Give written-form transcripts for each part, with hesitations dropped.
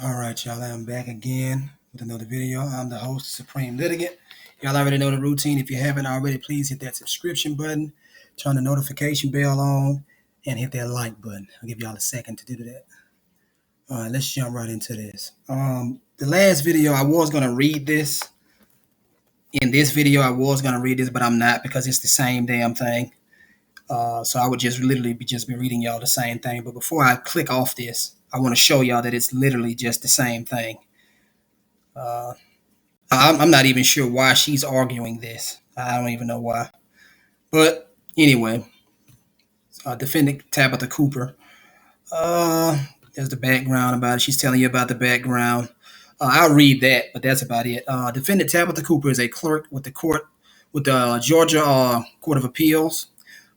All right, y'all. I'm back again with another video. I'm the host, Supreme Litigant. Y'all already know the routine. If you haven't already, please hit that subscription button, turn the notification bell on, and hit that like button. I'll give y'all a second to do that. All right, let's jump right into this. The last video, I was going to read this. In this video, I was going to read this, but I'm not because it's the same damn thing. So I would just literally be reading y'all the same thing. But before I click off this, I want to show y'all that it's literally just the same thing. I'm not even sure why she's arguing this. I don't even know why. But anyway, defendant Tabitha Cooper. There's the background about it. She's telling you about the background. I'll read that, but that's about it. Defendant Tabitha Cooper is a clerk with the Georgia Court of Appeals.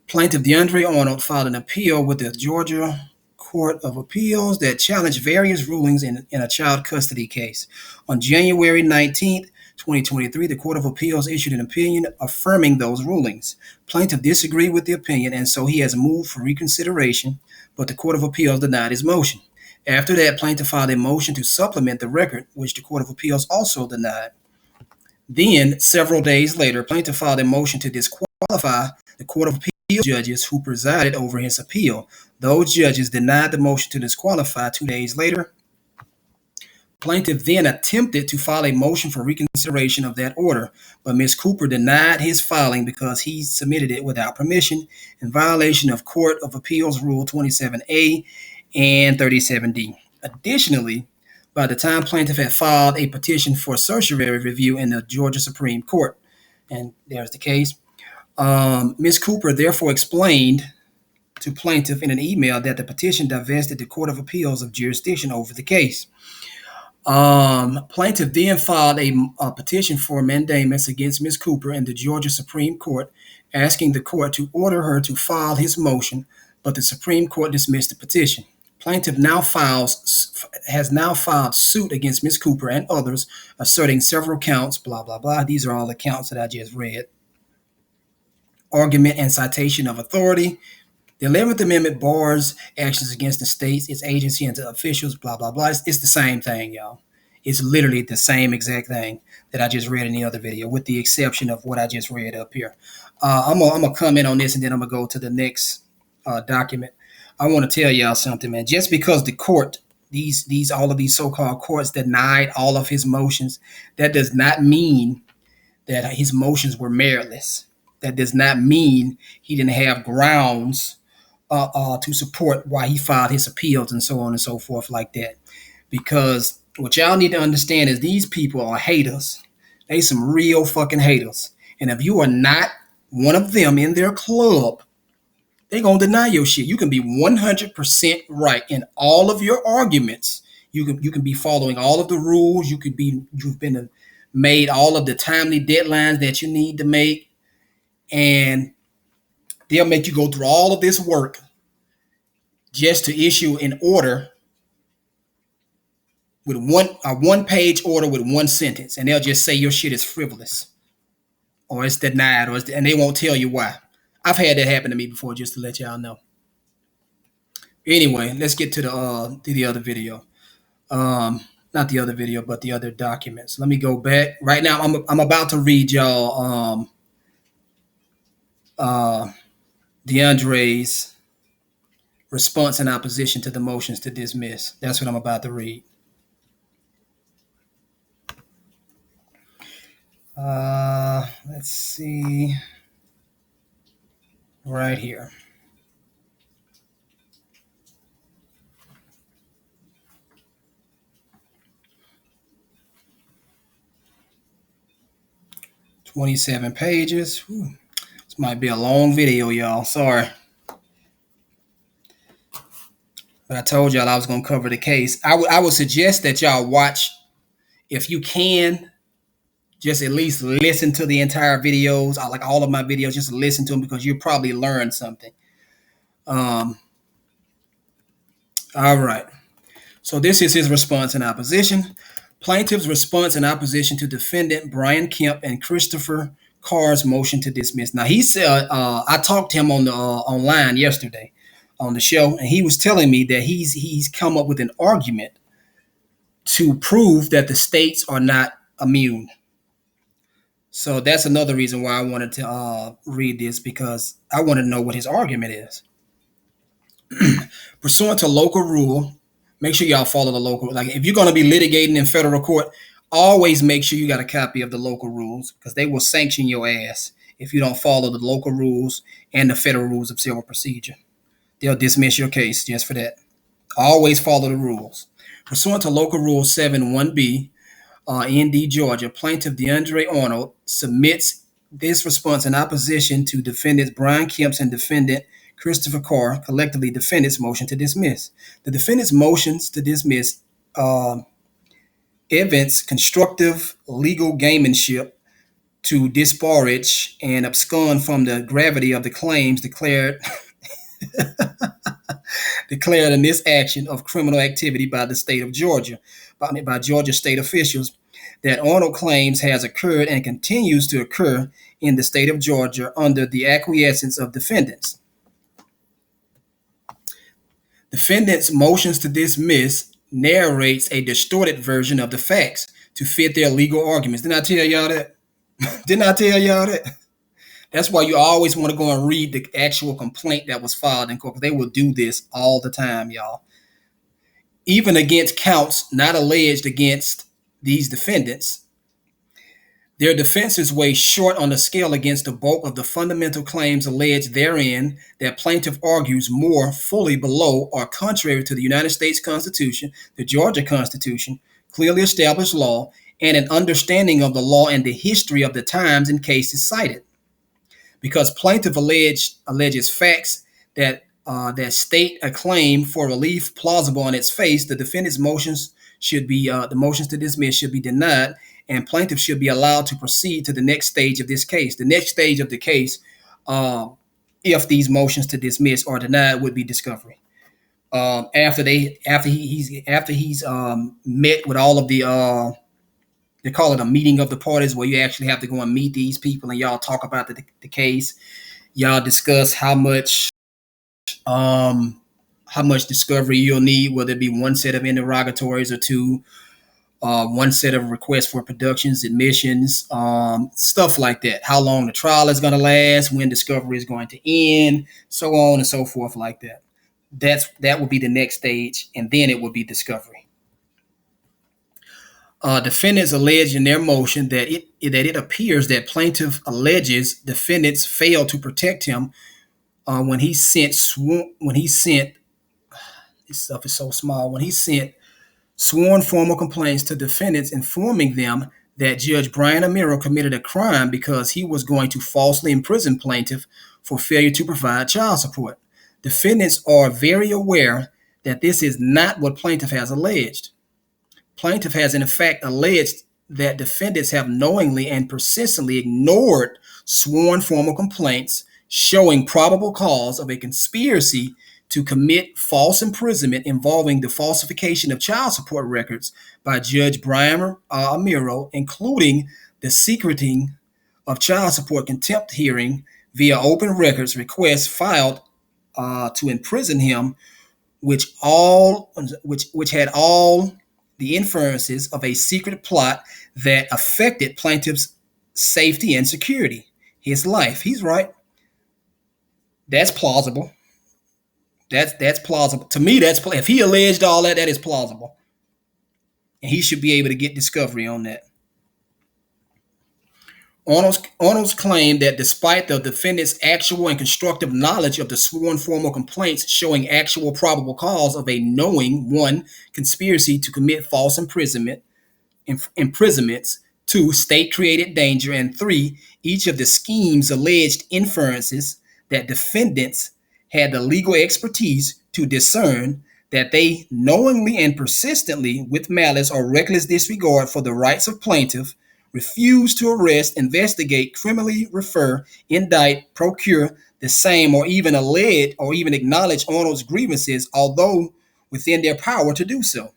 Plaintiff DeAndre Arnold filed an appeal with the Georgia Court of Appeals that challenged various rulings in a child custody case. On January 19th, 2023, the Court of Appeals issued an opinion affirming those rulings. Plaintiff disagreed with the opinion, and so he has moved for reconsideration, but the Court of Appeals denied his motion. After that, plaintiff filed a motion to supplement the record, which the Court of Appeals also denied. Then, several days later, plaintiff filed a motion to disqualify the Court of Appeals judges who presided over his appeal. Those judges denied the motion to disqualify 2 days later. Plaintiff then attempted to file a motion for reconsideration of that order, but Ms. Cooper denied his filing because he submitted it without permission in violation of Court of Appeals Rule 27A and 37D. Additionally, by the time plaintiff had filed a petition for certiorari review in the Georgia Supreme Court, and there's the case, Ms. Cooper therefore explained to plaintiff in an email that the petition divested the Court of Appeals of jurisdiction over the case. Plaintiff then filed a petition for mandamus against Ms. Cooper in the Georgia Supreme Court, asking the court to order her to file his motion, but the Supreme Court dismissed the petition. Plaintiff has now filed suit against Ms. Cooper and others, asserting several counts, blah, blah, blah. These are all the counts that I just read. Argument and citation of authority. The 11th Amendment bars actions against the states, its agency, and the officials, blah, blah, blah. It's the same thing, y'all. It's literally the same exact thing that I just read in the other video, with the exception of what I just read up here. I'm gonna comment on this, and then I'm going to go to the next document. I want to tell y'all something, man. Just because the court, all of these so-called courts denied all of his motions, that does not mean that his motions were meritless. That does not mean he didn't have grounds to support why he filed his appeals and so on and so forth like that. Because what y'all need to understand is these people are haters. They some real fucking haters. And if you are not one of them in their club, they're going to deny your shit. You can be 100% right in all of your arguments. You can be following all of the rules. You've been made all of the timely deadlines that you need to make. And they'll make you go through all of this work just to issue an order with a one-page order with one sentence, and they'll just say your shit is frivolous, or it's denied, and they won't tell you why. I've had that happen to me before, just to let y'all know. Anyway, let's get to the other video. Not the other video, but the other documents. Let me go back. Right now, I'm about to read y'all DeAndre's response in opposition to the motions to dismiss. That's what I'm about to read. Let's see. Right here. "27 pages. Whew. This might be a long video, y'all. Sorry. But I told y'all I was going to cover the case. I would suggest that y'all watch, if you can, just at least listen to the entire videos. I like all of my videos. Just listen to them because you'll probably learn something. All right. So this is his response in opposition. Plaintiff's response in opposition to defendant Brian Kemp and Christopher Carr's motion to dismiss. Now, he said, I talked to him on the online yesterday on the show, and he was telling me that he's come up with an argument to prove that the states are not immune. So that's another reason why I wanted to read this, because I want to know what his argument is. Pursuant to local rule, make sure y'all follow the local. Like if you're going to be litigating in federal court, always make sure you got a copy of the local rules, because they will sanction your ass if you don't follow the local rules and the federal rules of civil procedure. They'll dismiss your case just for that. Always follow the rules. Pursuant to local rule 7-1B, ND Georgia, plaintiff DeAndre Arnold submits this response in opposition to defendants Brian Kemp's and defendant Christopher Carr, collectively defendants' motion to dismiss. The defendants' motions to dismiss evince constructive legal gamemanship to disparage and abscond from the gravity of the claims declared in this action of criminal activity by the state of Georgia, by Georgia state officials, that Arnold claims has occurred and continues to occur in the state of Georgia under the acquiescence of defendants. Defendants' motions to dismiss narrates a distorted version of the facts to fit their legal arguments. Didn't I tell y'all that? Didn't I tell y'all that? That's why you always want to go and read the actual complaint that was filed in court, because they will do this all the time, y'all. Even against counts not alleged against these defendants, their defenses weigh short on the scale against the bulk of the fundamental claims alleged therein that plaintiff argues more fully below are contrary to the United States Constitution, the Georgia Constitution, clearly established law, and an understanding of the law and the history of the times and cases cited. Because plaintiff alleges facts that state a claim for relief plausible on its face, the defendant's motions should be the motions to dismiss should be denied, and plaintiff should be allowed to proceed to the next stage of this case. The next stage of the case, if these motions to dismiss are denied, would be discovery. After he's met with all of the they call it a meeting of the parties, where you actually have to go and meet these people and y'all talk about the case. Y'all discuss how much discovery you'll need, whether it be one set of interrogatories or two, one set of requests for productions, admissions, stuff like that. How long the trial is going to last, when discovery is going to end, so on and so forth like that. That would be the next stage, and then it would be discovery. Defendants allege in their motion that it appears that plaintiff alleges defendants failed to protect him when he sent this stuff is so small. When he sent sworn formal complaints to defendants informing them that Judge Brian Amiro committed a crime because he was going to falsely imprison plaintiff for failure to provide child support. Defendants are very aware that this is not what plaintiff has alleged. Plaintiff has in effect alleged that defendants have knowingly and persistently ignored sworn formal complaints showing probable cause of a conspiracy to commit false imprisonment involving the falsification of child support records by Judge Brian Amiro, including the secreting of child support contempt hearing via open records requests filed to imprison him, which had all the inferences of a secret plot that affected plaintiff's safety and security, his life. He's right. That's plausible. That's plausible. To me, if he alleged all that, that is plausible. And he should be able to get discovery on that. Arnold's claim that despite the defendant's actual and constructive knowledge of the sworn formal complaints showing actual probable cause of a knowing, 1, conspiracy to commit false imprisonments, 2, state-created danger, and 3, each of the schemes alleged inferences that defendants had the legal expertise to discern that they knowingly and persistently, with malice or reckless disregard for the rights of plaintiff, refuse to arrest, investigate, criminally refer, indict, procure the same, or even allege or even acknowledge Arnold's grievances, although within their power to do so.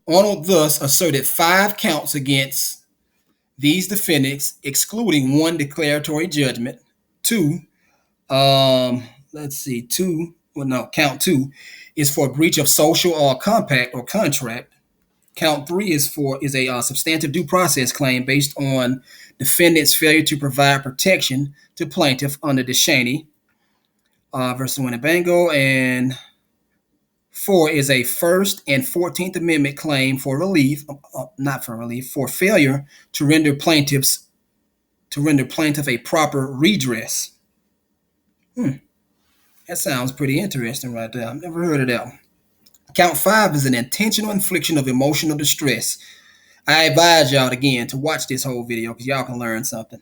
Arnold thus asserted 5 counts against these defendants, excluding 1 declaratory judgment, 2 well, no, count two is for breach of social or compact or contract. Count three is a substantive due process claim based on defendant's failure to provide protection to plaintiff under DeShaney versus Winnebago. And four is a First and 14th Amendment claim for relief, not for relief, for failure to render plaintiff a proper redress. That sounds pretty interesting right there. I've never heard of that one. Count five is an intentional infliction of emotional distress. I advise y'all again to watch this whole video because y'all can learn something.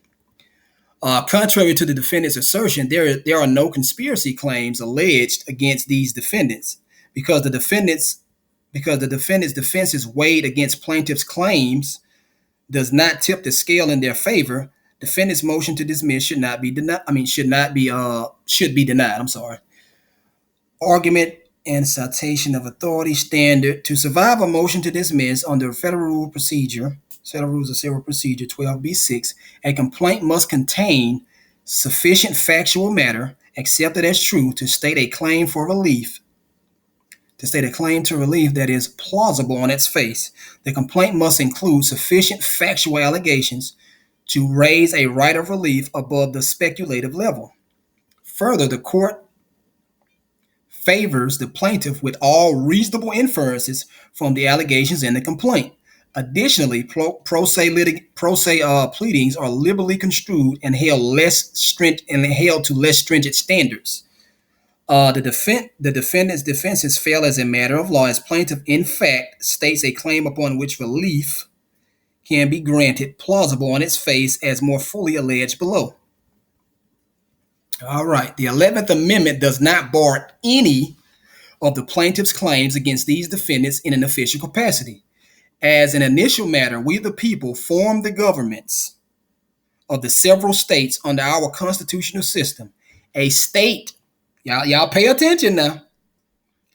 Contrary to the defendant's assertion, there are no conspiracy claims alleged against these defendants because the defendant's defense's weighed against plaintiff's claims does not tip the scale in their favor. Defendant's motion to dismiss should be denied. I'm sorry. Argument and citation of authority standard. To survive a motion to dismiss under Federal Rules of Civil Procedure 12b-6, a complaint must contain sufficient factual matter accepted as true to state a claim for relief. To state a claim to relief that is plausible on its face, the complaint must include sufficient factual allegations to raise a right of relief above the speculative level. Further, the court favors the plaintiff with all reasonable inferences from the allegations in the complaint. Additionally, pro se pleadings are liberally construed and held to less stringent standards. The defendant's defenses fail as a matter of law as plaintiff in fact states a claim upon which relief can be granted plausible on its face as more fully alleged below. All right. The 11th Amendment does not bar any of the plaintiff's claims against these defendants in an official capacity. As an initial matter, we the people form the governments of the several states under our constitutional system. A state, y'all pay attention now.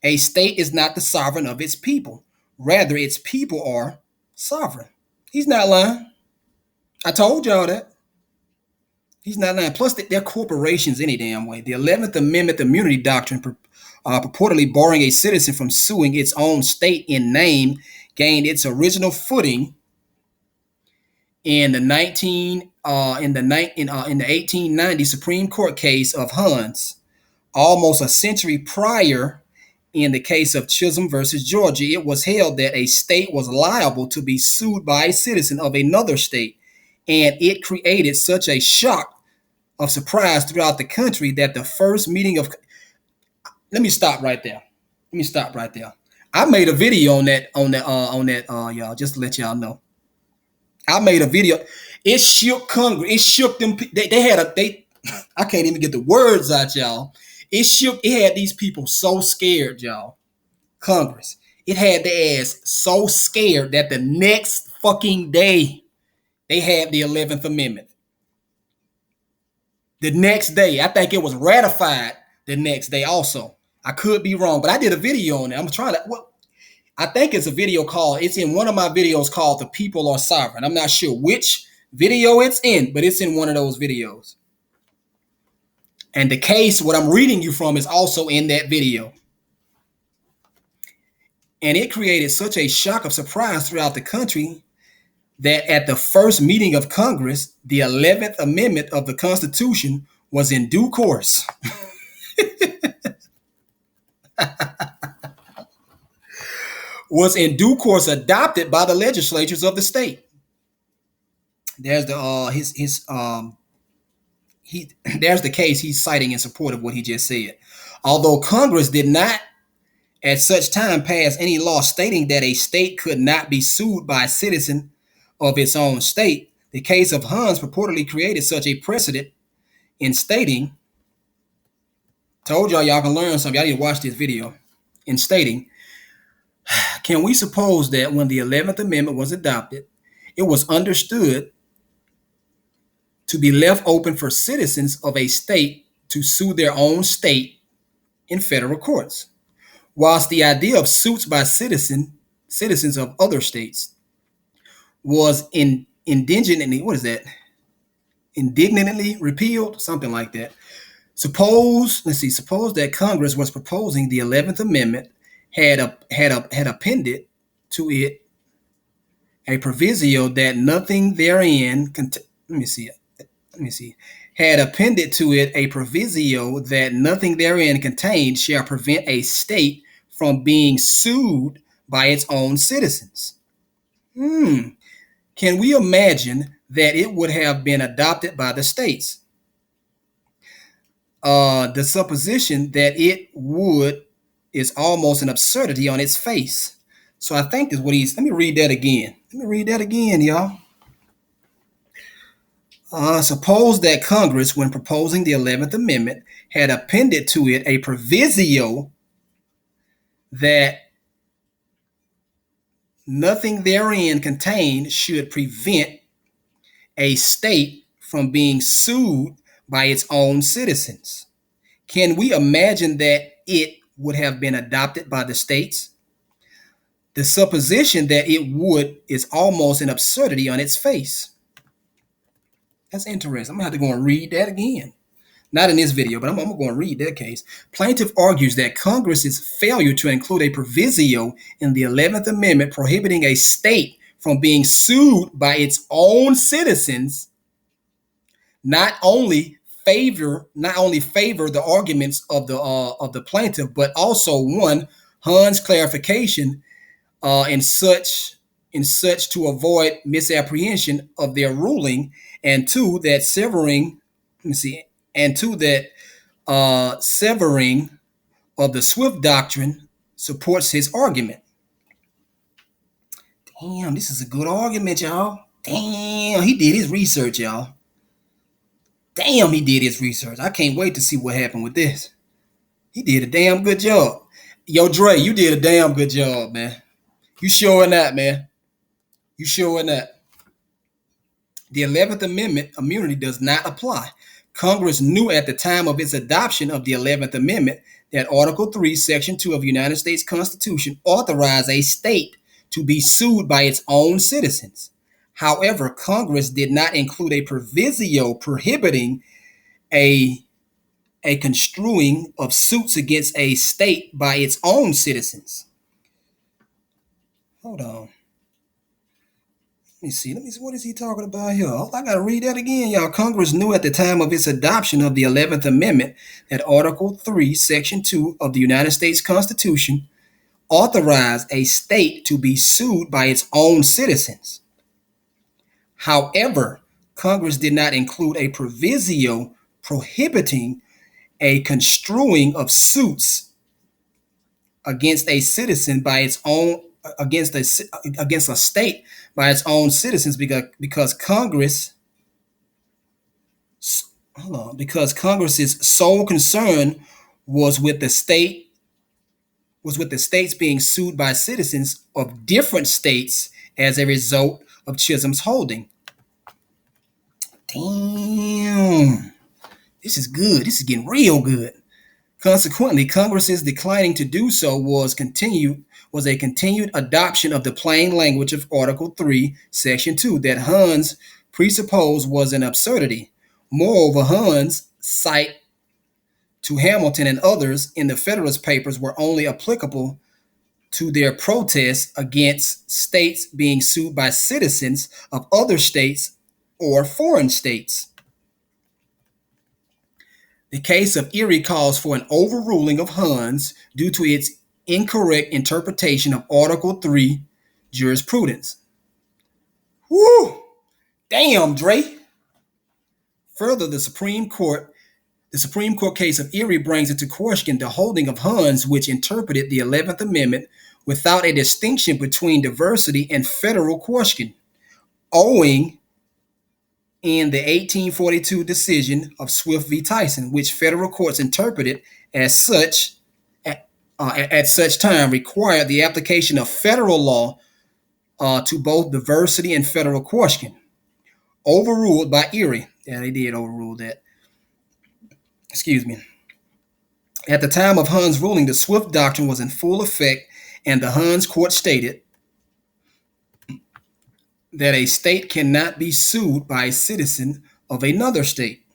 A state is not the sovereign of its people. Rather, its people are sovereign. He's not lying. I told y'all that. He's not lying. Plus, they're corporations any damn way. The 11th Amendment immunity doctrine, purportedly barring a citizen from suing its own state in name, gained its original footing in the 1890 Supreme Court case of Hans. Almost a century prior, in the case of Chisholm versus Georgia, it was held that a state was liable to be sued by a citizen of another state, and it created such a shock of surprise throughout the country that the first meeting of... Let me stop right there. I made a video on that, y'all, just to let y'all know. I made a video. It shook Congress. It shook them. I can't even get the words out, y'all. It had these people so scared, y'all. Congress. It had their ass so scared that the next fucking day they had the 11th Amendment. The next day, I think it was ratified the next day also. I could be wrong, but I did a video on it. I think it's a video it's in one of my videos called The People Are Sovereign. I'm not sure which video it's in, but it's in one of those videos. And the case, what I'm reading you from, is also in that video. And it created such a shock of surprise throughout the country that at the first meeting of Congress, the 11th Amendment of the Constitution was in due course. Was in due course adopted by the legislatures of the state. There's there's the case he's citing in support of what he just said. Although Congress did not at such time pass any law stating that a state could not be sued by a citizen of its own state, the case of Hans purportedly created such a precedent in stating, told y'all can learn something. Y'all need to watch this video. In stating, can we suppose that when the 11th Amendment was adopted, it was understood to be left open for citizens of a state to sue their own state in federal courts, whilst the idea of suits by citizens of other states was indignantly repealed, something like that. Suppose that Congress was proposing the 11th Amendment, had appended to it a proviso that nothing therein let me see had appended to it a proviso that nothing therein contained shall prevent a state from being sued by its own citizens. Can we imagine that it would have been adopted by the states? The supposition that it would is almost an absurdity on its face. So I think that's what let me read that again. Y'all. Suppose that Congress, when proposing the 11th Amendment, had appended to it a proviso that nothing therein contained should prevent a state from being sued by its own citizens. Can we imagine that it would have been adopted by the states? The supposition that it would is almost an absurdity on its face. That's interesting. I'm going to have to go and read that again. Not in this video, but I'm going to read that case. Plaintiff argues that Congress's failure to include a proviso in the 11th Amendment prohibiting a state from being sued by its own citizens not only favor the arguments of the plaintiff, but also one, Hunn's clarification in such to avoid misapprehension of their ruling, and two, that severing of the Swift doctrine supports his argument. Damn, this is a good argument, y'all. Damn, he did his research, y'all. I can't wait to see what happened with this. He did a damn good job. Yo, Dre, you did a damn good job, man. You showing that, man. You showing that. The 11th Amendment immunity does not apply. Congress knew at the time of its adoption of the 11th Amendment that Article 3, Section 2 of the United States Constitution authorized a state to be sued by its own citizens. However, Congress did not include a proviso prohibiting a construing of suits against a state by its own citizens. Hold on. Let me see. What is he talking about here? I got to read that again, y'all. Congress knew at the time of its adoption of the 11th Amendment that Article 3, Section 2 of the United States Constitution authorized a state to be sued by its own citizens. However, Congress did not include a proviso prohibiting a construing of suits against a citizen by its own against a state by its own citizens because Congress's sole concern was with the states being sued by citizens of different states as a result of Chisholm's holding. Damn, this is good. This is getting real good. Consequently, Congress's declining to do so was a continued adoption of the plain language of Article 3, Section 2 that Hunn's presupposed was an absurdity. Moreover, Hunn's cite to Hamilton and others in the Federalist Papers were only applicable to their protests against states being sued by citizens of other states or foreign states. The case of Erie calls for an overruling of Hunn's due to its incorrect interpretation of Article 3 jurisprudence. Woo! Damn, Dre. Further, the Supreme Court case of Erie brings into question the holding of Hunn's, which interpreted the 11th Amendment without a distinction between diversity and federal question, owing in the 1842 decision of Swift v. Tyson, which federal courts interpreted as such at such time required the application of federal law to both diversity and federal question. Overruled by Erie. Yeah, they did overrule that. Excuse me. At the time of Hunn's ruling, the Swift doctrine was in full effect, and the Hunn's court stated that a state cannot be sued by a citizen of another state.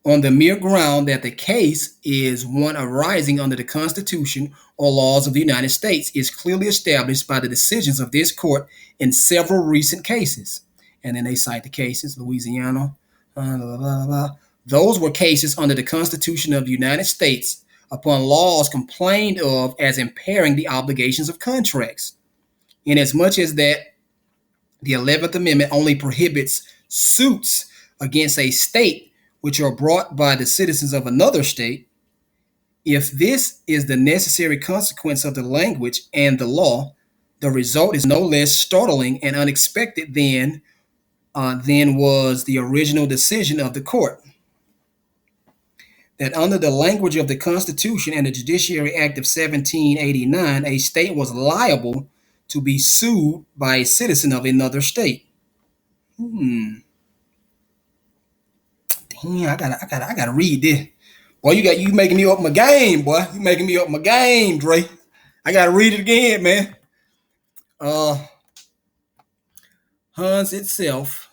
on the mere ground that the case is one arising under the Constitution or laws of the United States is clearly established by the decisions of this court in several recent cases. And then they cite the cases, Louisiana, blah, blah, blah, blah. Those were cases under the Constitution of the United States upon laws complained of as impairing the obligations of contracts. Inasmuch as that the 11th Amendment only prohibits suits against a state which are brought by the citizens of another state, if this is the necessary consequence of the language and the law, the result is no less startling and unexpected than was the original decision of the court. That under the language of the Constitution and the Judiciary Act of 1789, a state was liable to be sued by a citizen of another state. Damn, I gotta read this. Boy, you making me up my game, boy. You making me up my game, Dre. I gotta read it again, man. Hans itself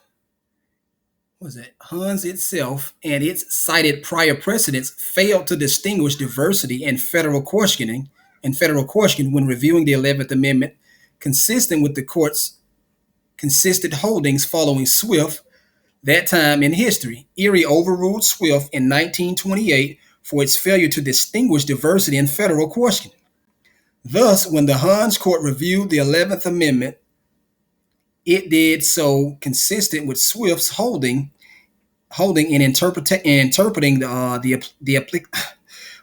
and its cited prior precedents failed to distinguish diversity in federal questioning when reviewing the 11th Amendment, consistent with the court's consistent holdings following Swift that time in history. Erie overruled Swift in 1928 for its failure to distinguish diversity in federal questioning. Thus, when the Hans Court reviewed the 11th Amendment, it did so consistent with Swift's holding in interpreting the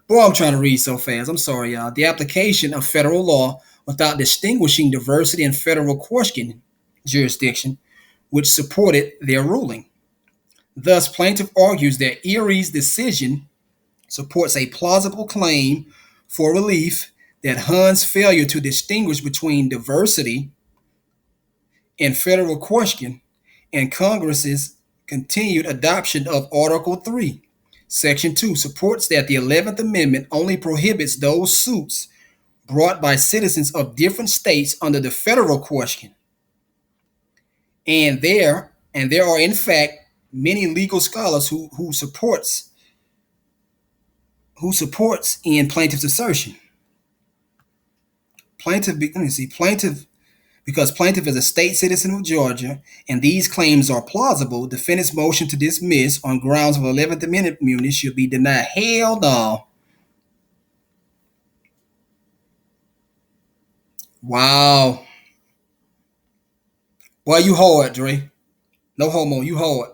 boy, I'm trying to read so fast. I'm sorry, y'all. The application of federal law without distinguishing diversity in federal question jurisdiction, which supported their ruling. Thus, plaintiff argues that Erie's decision supports a plausible claim for relief that Hans' failure to distinguish between diversity and federal question and Congress's continued adoption of Article 3, Section 2 supports that the 11th Amendment only prohibits those suits brought by citizens of different states under the federal question. And there are in fact many legal scholars who supports in plaintiff's assertion. Because plaintiff is a state citizen of Georgia, and these claims are plausible, defendant's motion to dismiss on grounds of 11th Amendment immunity should be denied. Hell no. Wow. Boy, you hard, Dre. No homo, you hard.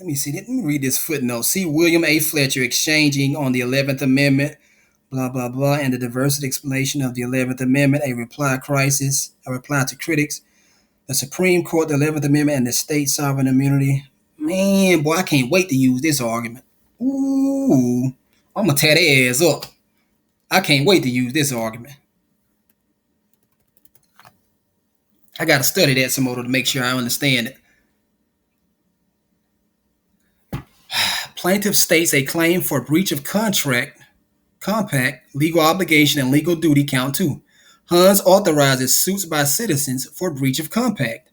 Let me read this footnote. See William A. Fletcher exchanging on the 11th Amendment, blah, blah, blah, and the diversity explanation of the 11th Amendment, a reply to critics, the Supreme Court, the 11th Amendment, and the state sovereign immunity. Man, boy, I can't wait to use this argument. Ooh, I'm going to tear their ass up. I can't wait to use this argument. I got to study that some more to make sure I understand it. Plaintiff states a claim for breach of compact, legal obligation, and legal duty count 2. Hans authorizes suits by citizens for breach of compact.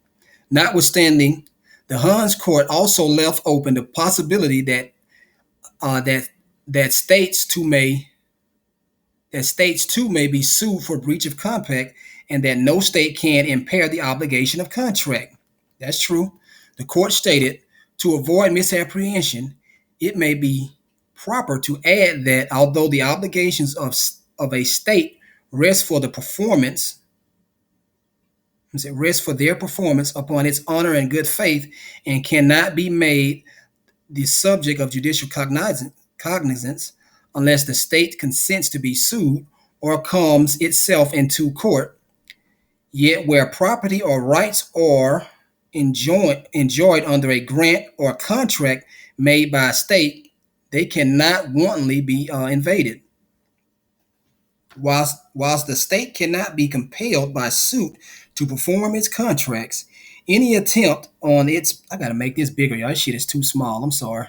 Notwithstanding, the Hans Court also left open the possibility that states too may be sued for breach of compact, and that no state can impair the obligation of contract. That's true. The court stated, to avoid misapprehension, it may be proper to add that although the obligations of a state rest for their performance upon its honor and good faith, and cannot be made the subject of judicial cognizance unless the state consents to be sued or comes itself into court. Yet where property or rights are enjoyed under a grant or contract made by a state, they cannot wantonly be invaded. Whilst the state cannot be compelled by suit to perform its contracts, any attempt on its... I got to make this bigger, y'all. This shit is too small. I'm sorry.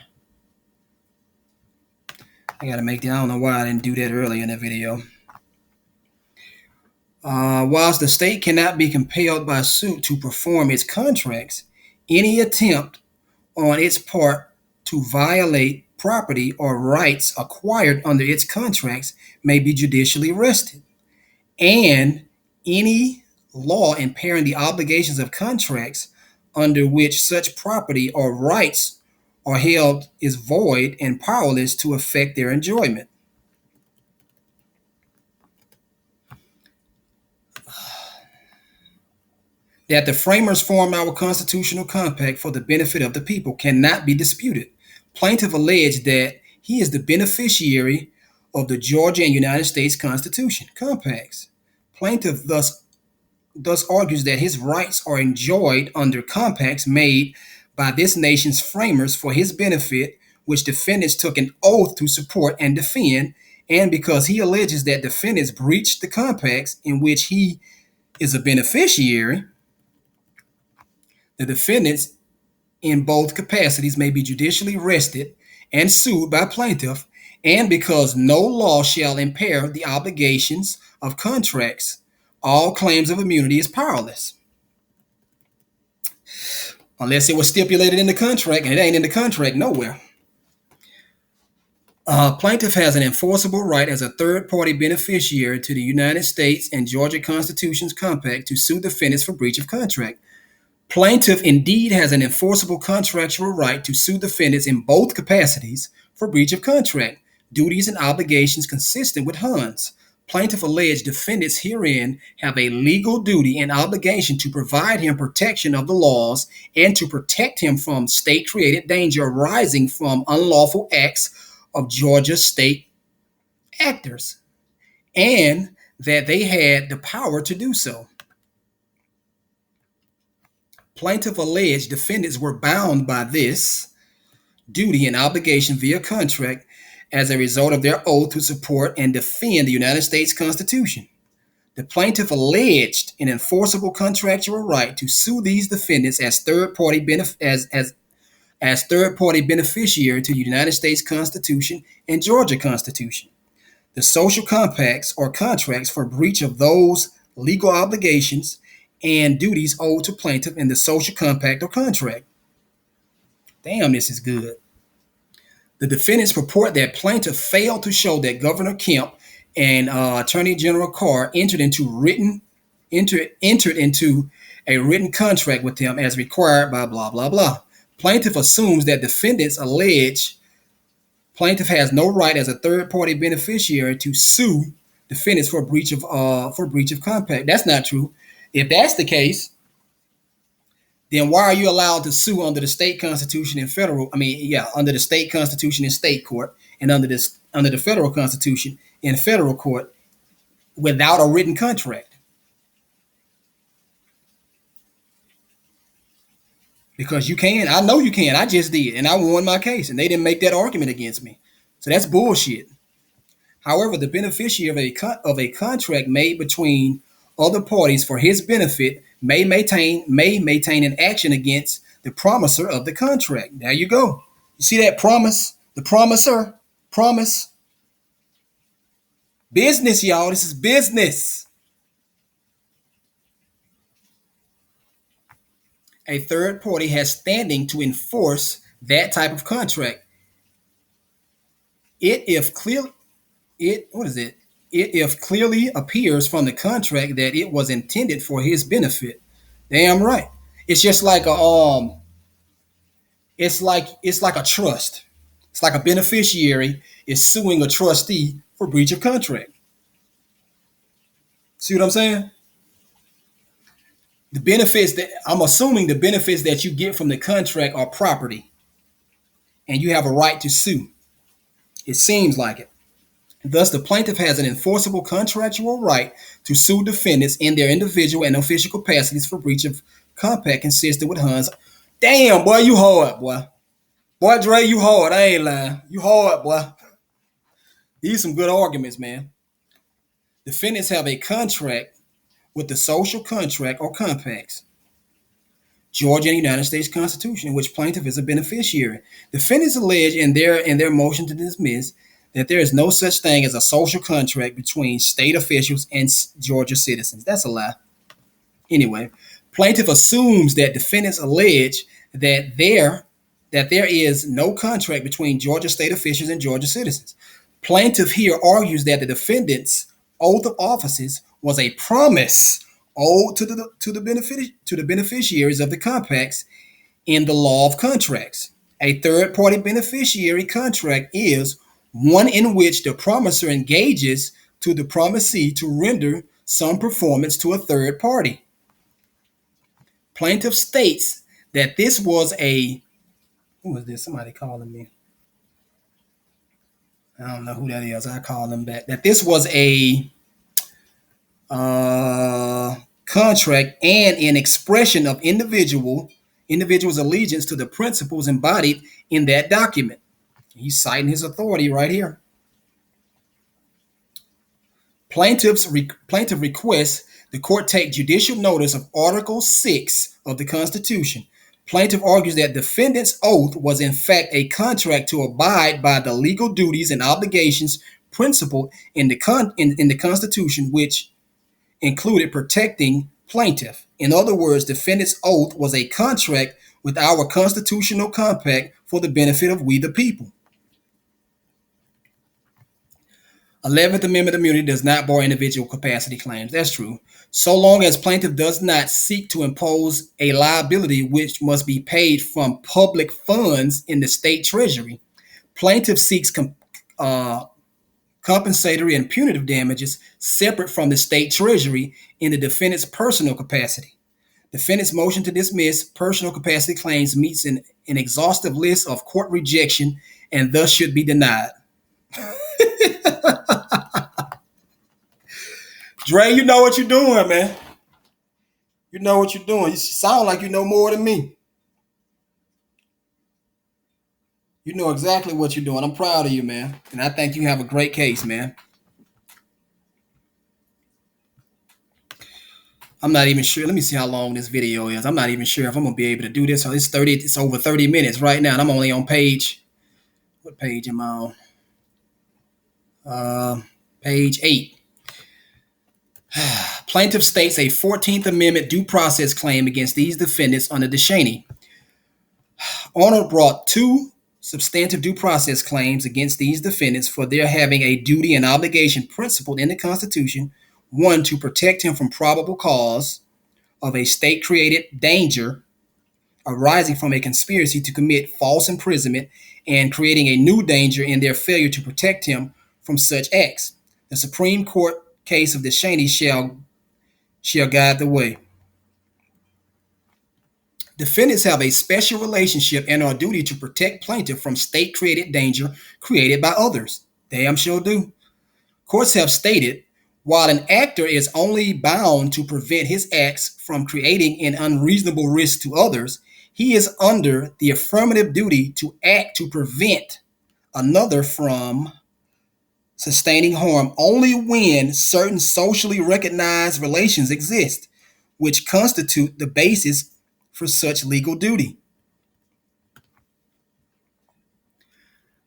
I got to make that. I don't know why I didn't do that earlier in the video. Whilst the state cannot be compelled by suit to perform its contracts, any attempt on its part to violate property or rights acquired under its contracts may be judicially arrested, and any law impairing the obligations of contracts under which such property or rights are held is void and powerless to affect their enjoyment. That the framers formed our constitutional compact for the benefit of the people cannot be disputed. Plaintiff alleged that he is the beneficiary of the Georgia and United States Constitution compacts. Plaintiff thus argues that his rights are enjoyed under compacts made by this nation's framers for his benefit, which defendants took an oath to support and defend, and because he alleges that defendants breached the compacts in which he is a beneficiary, the defendants in both capacities may be judicially arrested and sued by plaintiff, and because no law shall impair the obligations of contracts, all claims of immunity is powerless. Unless it was stipulated in the contract, and it ain't in the contract nowhere. Plaintiff has an enforceable right as a third-party beneficiary to the United States and Georgia Constitution's compact to sue defendants for breach of contract. Plaintiff indeed has an enforceable contractual right to sue defendants in both capacities for breach of contract, duties and obligations consistent with Huns. Plaintiff alleged defendants herein have a legal duty and obligation to provide him protection of the laws and to protect him from state-created danger arising from unlawful acts of Georgia state actors, and that they had the power to do so. Plaintiff alleged defendants were bound by this duty and obligation via contract as a result of their oath to support and defend the United States Constitution. The plaintiff alleged an enforceable contractual right to sue these defendants as third-party beneficiary to the United States Constitution and Georgia Constitution. The social compacts or contracts for breach of those legal obligations and duties owed to plaintiff in the social compact or contract. Damn, this is good. The defendants purport that plaintiff failed to show that Governor Kemp and Attorney General Carr entered into a written contract with him as required by blah, blah, blah. Plaintiff assumes that defendants allege plaintiff has no right as a third-party beneficiary to sue defendants for breach of compact. That's not true. If that's the case, then why are you allowed to sue under the state constitution and under the state constitution in state court and under the federal constitution in federal court without a written contract? Because you can. I know you can. I just did, and I won my case, and they didn't make that argument against me. So that's bullshit. However, the beneficiary of a contract made between other parties for his benefit may maintain an action against the promiser of the contract. There you go. You see that promise? The promiser. Promise. Business, y'all. This is business. A third party has standing to enforce that type of contract. It if clearly appears from the contract that it was intended for his benefit. Damn right. It's just like it's like a trust. It's like a beneficiary is suing a trustee for breach of contract. See what I'm saying? The benefits that you get from the contract are property, and you have a right to sue. It seems like it. Thus, the plaintiff has an enforceable contractual right to sue defendants in their individual and official capacities for breach of compact consistent with Huns. Damn, boy, you hard, boy. Boy, Dre, you hard. I ain't lying. You hard, boy. These are some good arguments, man. Defendants have a contract with the social contract or compacts, Georgia and United States Constitution, in which plaintiff is a beneficiary. Defendants allege in their motion to dismiss that there is no such thing as a social contract between state officials and Georgia citizens. That's a lie. Anyway, plaintiff assumes that defendants allege that there that there is no contract between Georgia state officials and Georgia citizens. Plaintiff here argues that the defendant's oath of offices was a promise owed to the beneficiaries of the compacts in the law of contracts. A third-party beneficiary contract is one in which the promisor engages to the promisee to render some performance to a third party. Plaintiff states that this was a who was this? Somebody calling me. I don't know who that is. I call them back. That this was a contract and an expression of individual's allegiance to the principles embodied in that document. He's citing his authority right here. Plaintiff requests the court take judicial notice of Article 6 of the Constitution. Plaintiff argues that defendant's oath was in fact a contract to abide by the legal duties and obligations principled in the Constitution, which included protecting plaintiff. In other words, defendant's oath was a contract with our constitutional compact for the benefit of we the people. 11th Amendment immunity does not bar individual capacity claims. That's true. So long as plaintiff does not seek to impose a liability which must be paid from public funds in the state treasury. Plaintiff seeks compensatory and punitive damages separate from the state treasury in the defendant's personal capacity. Defendant's motion to dismiss personal capacity claims meets an exhaustive list of court rejection and thus should be denied. Dre, you know what you're doing, man. You know what you're doing. You sound like you know more than me. You know exactly what you're doing. I'm proud of you, man. And I think you have a great case, man. I'm not even sure. Let me see how long this video is. I'm not even sure if I'm going to be able to do this. So it's over 30 minutes right now. And I'm only on page. What page am I on? Page 8. Plaintiff states a 14th Amendment due process claim against these defendants under DeShaney. Arnold brought two substantive due process claims against these defendants for their having a duty and obligation principled in the Constitution, one, to protect him from probable cause of a state-created danger arising from a conspiracy to commit false imprisonment and creating a new danger in their failure to protect him from such acts. The Supreme Court case of DeShaney shall guide the way. Defendants have a special relationship and are duty to protect plaintiff from state-created danger created by others. They sure do. Courts have stated, while an actor is only bound to prevent his acts from creating an unreasonable risk to others, he is under the affirmative duty to act to prevent another from sustaining harm only when certain socially recognized relations exist, which constitute the basis for such legal duty.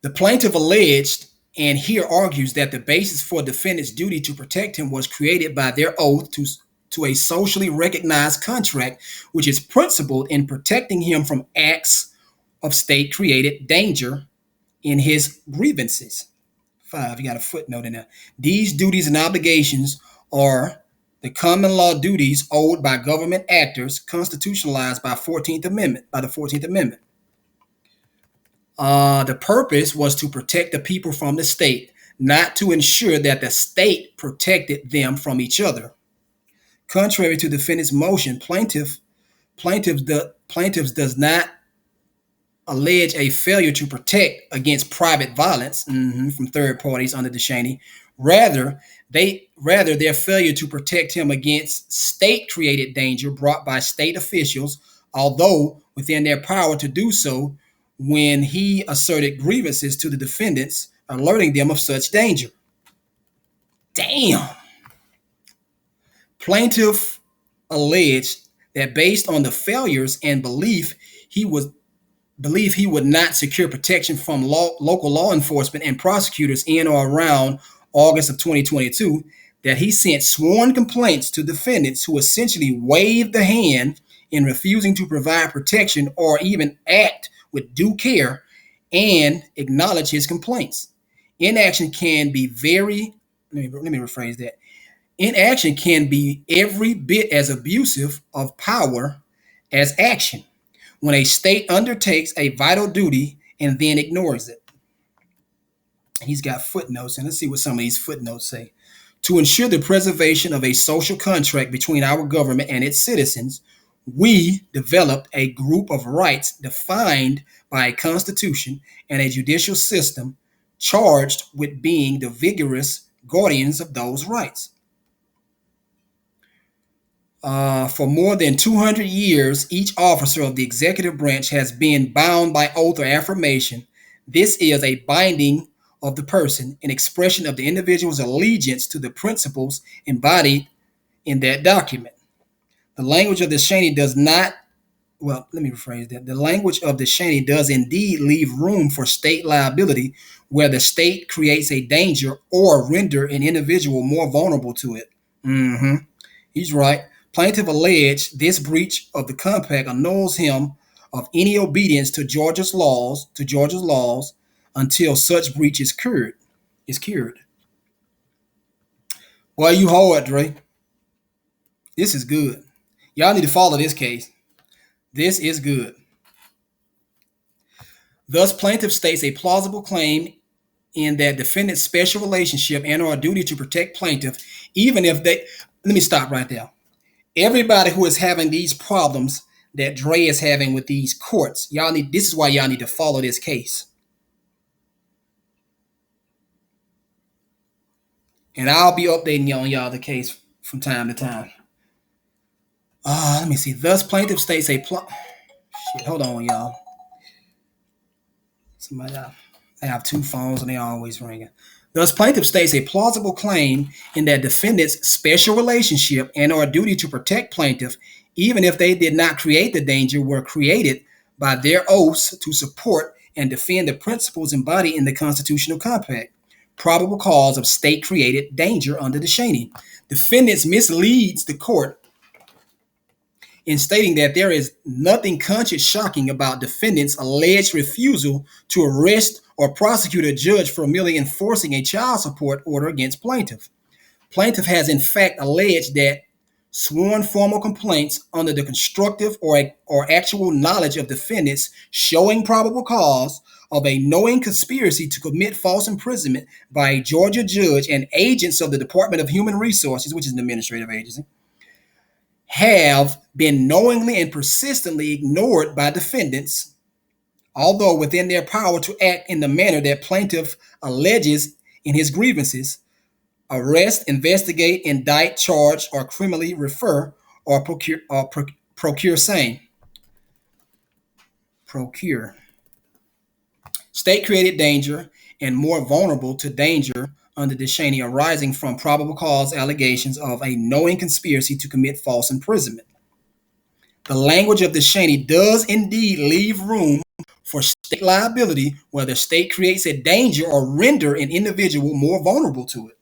The plaintiff alleged and here argues that the basis for defendant's duty to protect him was created by their oath to a socially recognized contract, which is principled in protecting him from acts of state-created danger in his grievances. 5, you got a footnote in there. These duties and obligations are the common law duties owed by government actors constitutionalized by the 14th Amendment. The purpose was to protect the people from the state, not to ensure that the state protected them from each other. Contrary to defendant's motion, plaintiffs does not allege a failure to protect against private violence from third parties under DeShaney. Rather, their failure to protect him against state-created danger brought by state officials, although within their power to do so, when he asserted grievances to the defendants, alerting them of such danger. Damn. Plaintiff alleged that based on the failures and belief he would not secure protection from local law enforcement and prosecutors in or around August of 2022, that he sent sworn complaints to defendants who essentially waved the hand in refusing to provide protection or even act with due care and acknowledge his complaints. Inaction can be very, let me rephrase that. Inaction can be every bit as abusive of power as action when a state undertakes a vital duty and then ignores it. He's got footnotes, and let's see what some of these footnotes say. To ensure the preservation of a social contract between our government and its citizens, we developed a group of rights defined by a constitution and a judicial system charged with being the vigorous guardians of those rights. For more than 200 years, each officer of the executive branch has been bound by oath or affirmation. This is a binding of the person, an expression of the individual's allegiance to the principles embodied in that document. The language of the Shaney does not, well, let me rephrase that. The language of the Shaney does indeed leave room for state liability where the state creates a danger or render an individual more vulnerable to it. He's right. Plaintiff alleged this breach of the compact annuls him of any obedience to Georgia's laws until such breach is cured. Boy, you hard, Dre. This is good. Y'all need to follow this case. This is good. Thus, plaintiff states a plausible claim in that defendant's special relationship and or duty to protect plaintiff, even if they, let me stop right there. Everybody who is having these problems that Dre is having with these courts, this is why y'all need to follow this case. And I'll be updating y'all the case from time to time. Let me see. Thus, plaintiff states hold on, y'all. I have two phones and they're always ringing. Thus, plaintiff states a plausible claim in that defendant's special relationship and or duty to protect plaintiff, even if they did not create the danger, were created by their oaths to support and defend the principles embodied in the constitutional compact. Probable cause of state-created danger under the Shaney. Defendants misleads the court in stating that there is nothing conscience shocking about defendants' alleged refusal to arrest or prosecute a judge for merely enforcing a child support order against plaintiff. Plaintiff has in fact alleged that sworn formal complaints under the constructive or actual knowledge of defendants showing probable cause of a knowing conspiracy to commit false imprisonment by a Georgia judge and agents of the Department of Human Resources, which is an administrative agency, have been knowingly and persistently ignored by defendants, although within their power to act in the manner that plaintiff alleges in his grievances: arrest, investigate, indict, charge, or criminally refer or procure same. Procure. State-created danger and more vulnerable to danger under the Shaney arising from probable cause allegations of a knowing conspiracy to commit false imprisonment. The language of the Shaney does indeed leave room for state liability where the state creates a danger or render an individual more vulnerable to it.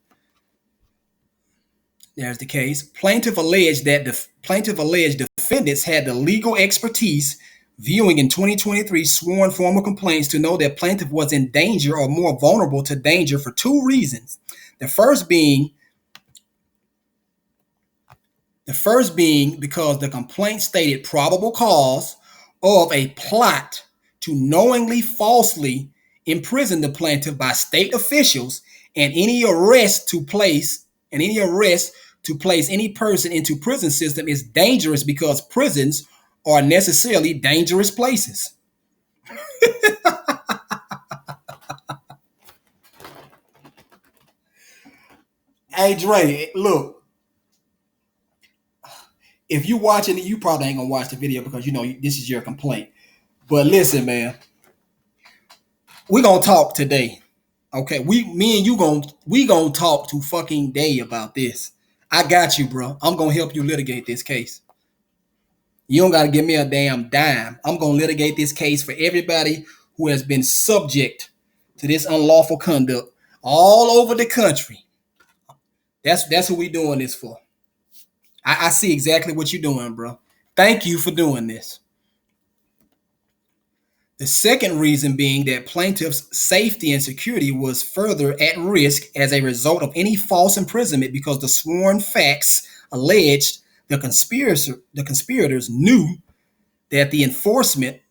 There's the case. Plaintiff alleged defendants had the legal expertise viewing in 2023 sworn formal complaints to know that plaintiff was in danger or more vulnerable to danger for two reasons. The first being because the complaint stated probable cause of a plot to knowingly falsely imprison the plaintiff by state officials, and any arrest to place any person into prison system is dangerous because prisons are necessarily dangerous places. Hey Dre, look. If you watching it, you probably ain't gonna watch the video because you know this is your complaint. But listen, man, we gonna talk today. Okay, me and you gonna talk to fucking day about this. I got you, bro. I'm gonna help you litigate this case. You don't gotta give me a damn dime. I'm gonna litigate this case for everybody who has been subject to this unlawful conduct all over the country. That's who we doing this for. I see exactly what you're doing, bro. Thank you for doing this. The second reason being that plaintiff's safety and security was further at risk as a result of any false imprisonment because the sworn facts alleged the conspirators knew that the enforcement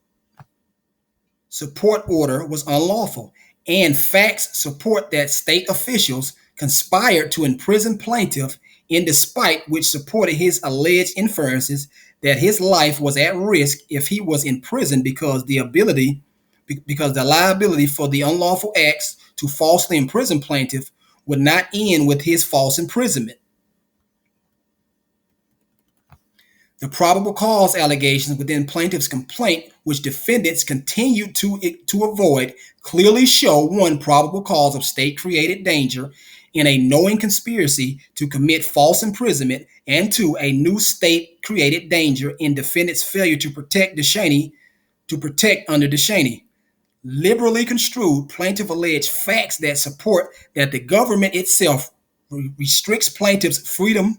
support order was unlawful, and facts support that state officials conspired to imprison plaintiff in despite which supported his alleged inferences that his life was at risk if he was in prison because the liability for the unlawful acts to falsely imprison plaintiff would not end with his false imprisonment. The probable cause allegations within plaintiff's complaint, which defendants continued to avoid, clearly show one probable cause of state-created danger in a knowing conspiracy to commit false imprisonment, and two, a new state-created danger in defendant's failure to protect under Descheny. Liberally construed, plaintiff alleged facts that support that the government itself restricts plaintiff's freedom.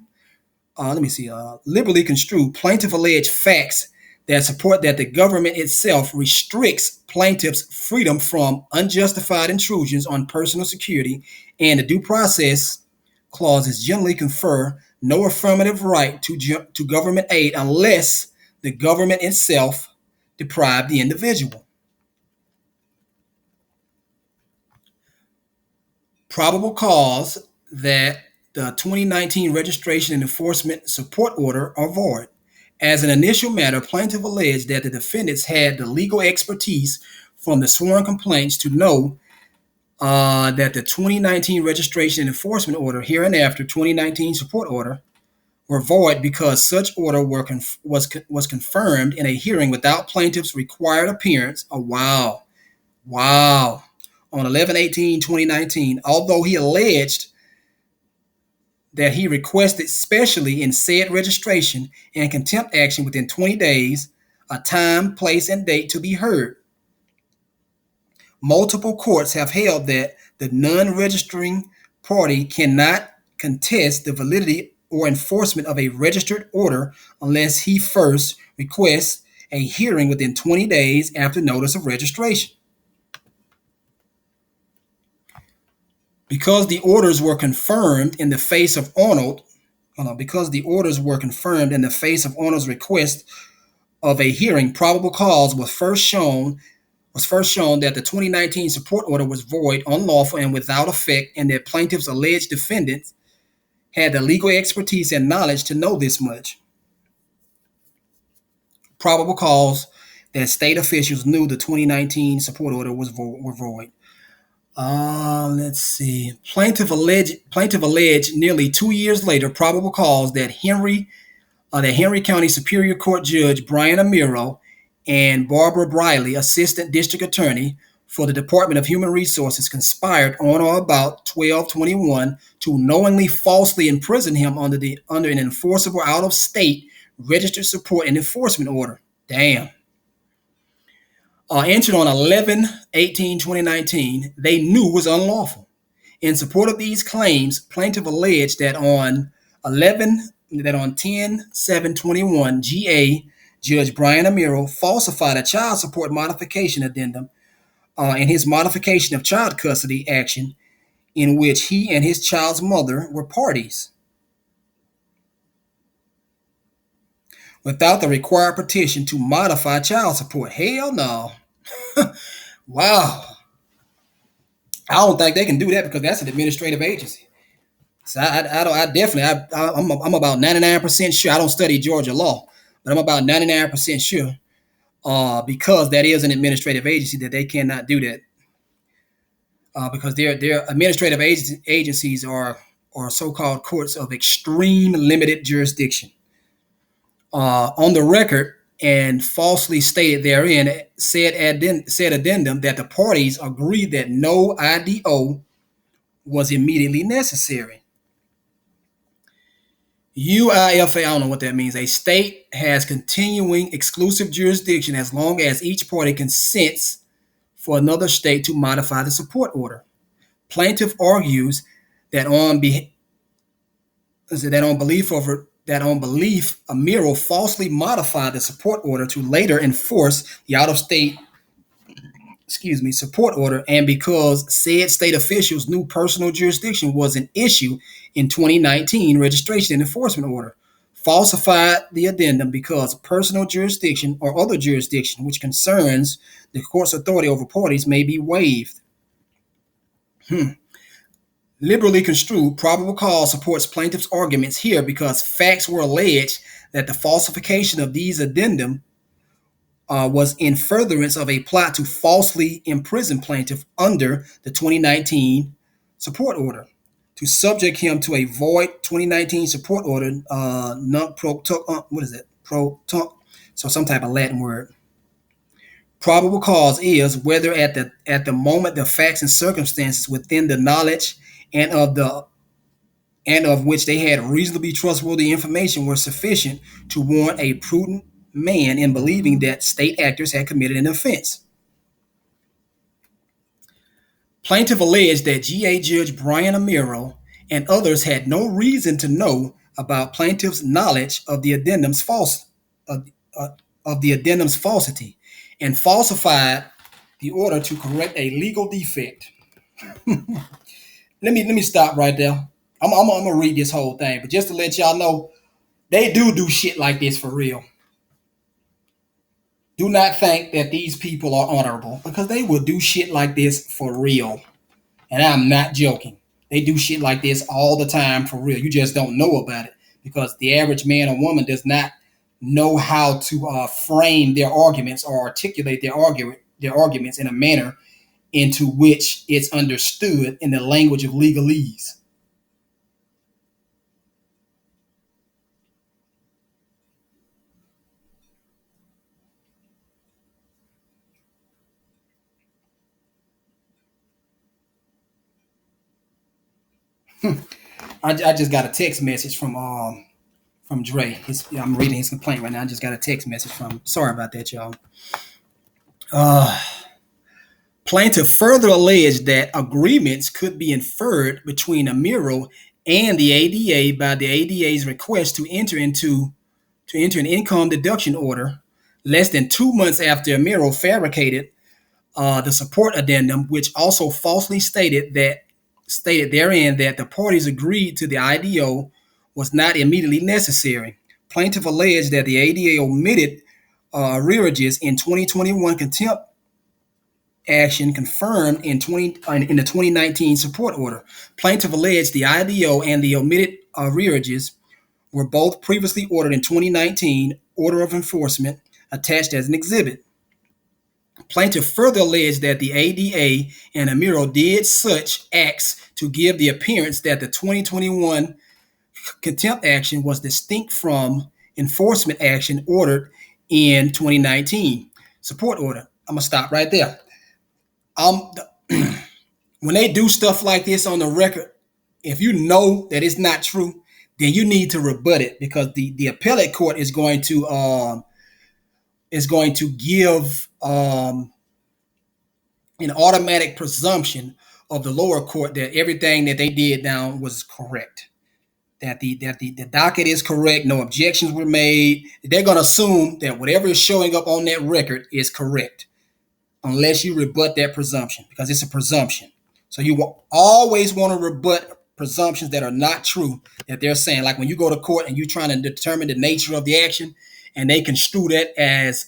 Liberally construed, plaintiff alleged facts that support that the government itself restricts plaintiff's freedom from unjustified intrusions on personal security, and the due process clauses generally confer no affirmative right to government aid unless the government itself deprived the individual. Probable cause that the 2019 registration and enforcement support order are void. As an initial matter, plaintiff alleged that the defendants had the legal expertise from the sworn complaints to know that the 2019 registration and enforcement order, hereinafter 2019 support order, were void because such order was confirmed in a hearing without plaintiff's required appearance. Oh, wow. On 11/18/2019, although he alleged that he requested specially in said registration and contempt action within 20 days, a time, place, and date to be heard. Multiple courts have held that the non-registering party cannot contest the validity or enforcement of a registered order unless he first requests a hearing within 20 days after notice of registration. Because the orders were confirmed in the face of Arnold's request of a hearing, probable cause was first shown that the 2019 support order was void, unlawful, and without effect, and that plaintiff's alleged defendants had the legal expertise and knowledge to know this much. Probable cause that state officials knew the 2019 support order were void. Let's see. Plaintiff alleged nearly 2 years later probable cause that Henry County Superior Court Judge Brian Amiro and Barbara Briley, Assistant District Attorney for the Department of Human Resources, conspired on or about 12/21 to knowingly falsely imprison him under an enforceable out-of-state registered support and enforcement order. Damn. Entered on 11/18/2019, they knew was unlawful. In support of these claims, plaintiff alleged that on 10/7/21, GA Judge Brian Amiro falsified a child support modification addendum in his modification of child custody action, in which he and his child's mother were parties, without the required petition to modify child support. Hell no. Wow. I don't think they can do that because that's an administrative agency. So I'm about 99% sure. I don't study Georgia law, but I'm about 99% sure because that is an administrative agency that they cannot do that because their administrative agencies are so-called courts of extreme limited jurisdiction. On the record and falsely stated therein, said addendum that the parties agreed that no IDO was immediately necessary. UIFA, I don't know what that means. A state has continuing exclusive jurisdiction as long as each party consents for another state to modify the support order. Plaintiff argues that on belief, Amiro falsely modified the support order to later enforce the out-of-state support order, and because said state officials knew personal jurisdiction was an issue in 2019 registration and enforcement order, falsified the addendum because personal jurisdiction or other jurisdiction which concerns the court's authority over parties may be waived. Liberally construed, probable cause supports plaintiff's arguments here because facts were alleged that the falsification of these addendum was in furtherance of a plot to falsely imprison plaintiff under the 2019 support order, to subject him to a void 2019 support order, non pro, what is it? Pro, so some type of Latin word. Probable cause is whether at the moment the facts and circumstances within the knowledge and of which they had reasonably trustworthy information were sufficient to warrant a prudent man in believing that state actors had committed an offense. Plaintiff alleged that GA Judge Brian Amiro and others had no reason to know about plaintiff's knowledge of the addendum's falsity and falsified the order to correct a legal defect. Let me stop right there. I'm gonna read this whole thing, but just to let y'all know, they do shit like this for real. Do not think that these people are honorable, because they will do shit like this for real. And I'm not joking. They do shit like this all the time for real. You just don't know about it because the average man or woman does not know how to frame their arguments or articulate their arguments in a manner into which it's understood in the language of legalese. I just got a text message from Dre. I'm reading his complaint right now. I just got a text message from him. Sorry about that, y'all. Plaintiff further alleged that agreements could be inferred between Amiro and the ADA by the ADA's request to enter an income deduction order less than 2 months after Amiro fabricated the support addendum, which also falsely stated therein that the parties agreed to the IDO was not immediately necessary. Plaintiff alleged that the ADA omitted arrearages in 2021 contempt action confirmed in the 2019 support order. Plaintiff alleged the IDO and the omitted arrearages were both previously ordered in 2019 order of enforcement attached as an exhibit. Plaintiff further alleged that the ADA and Amiro did such acts to give the appearance that the 2021 contempt action was distinct from enforcement action ordered in 2019 support order. I'm gonna stop right there. When they do stuff like this on the record, if you know that it's not true, then you need to rebut it, because the appellate court is going to give an automatic presumption of the lower court that everything that they did down was correct, that the docket is correct, no objections were made. They're going to assume that whatever is showing up on that record is correct, unless you rebut that presumption, because it's a presumption. So you will always want to rebut presumptions that are not true, that they're saying. Like when you go to court and you're trying to determine the nature of the action, and they construe that as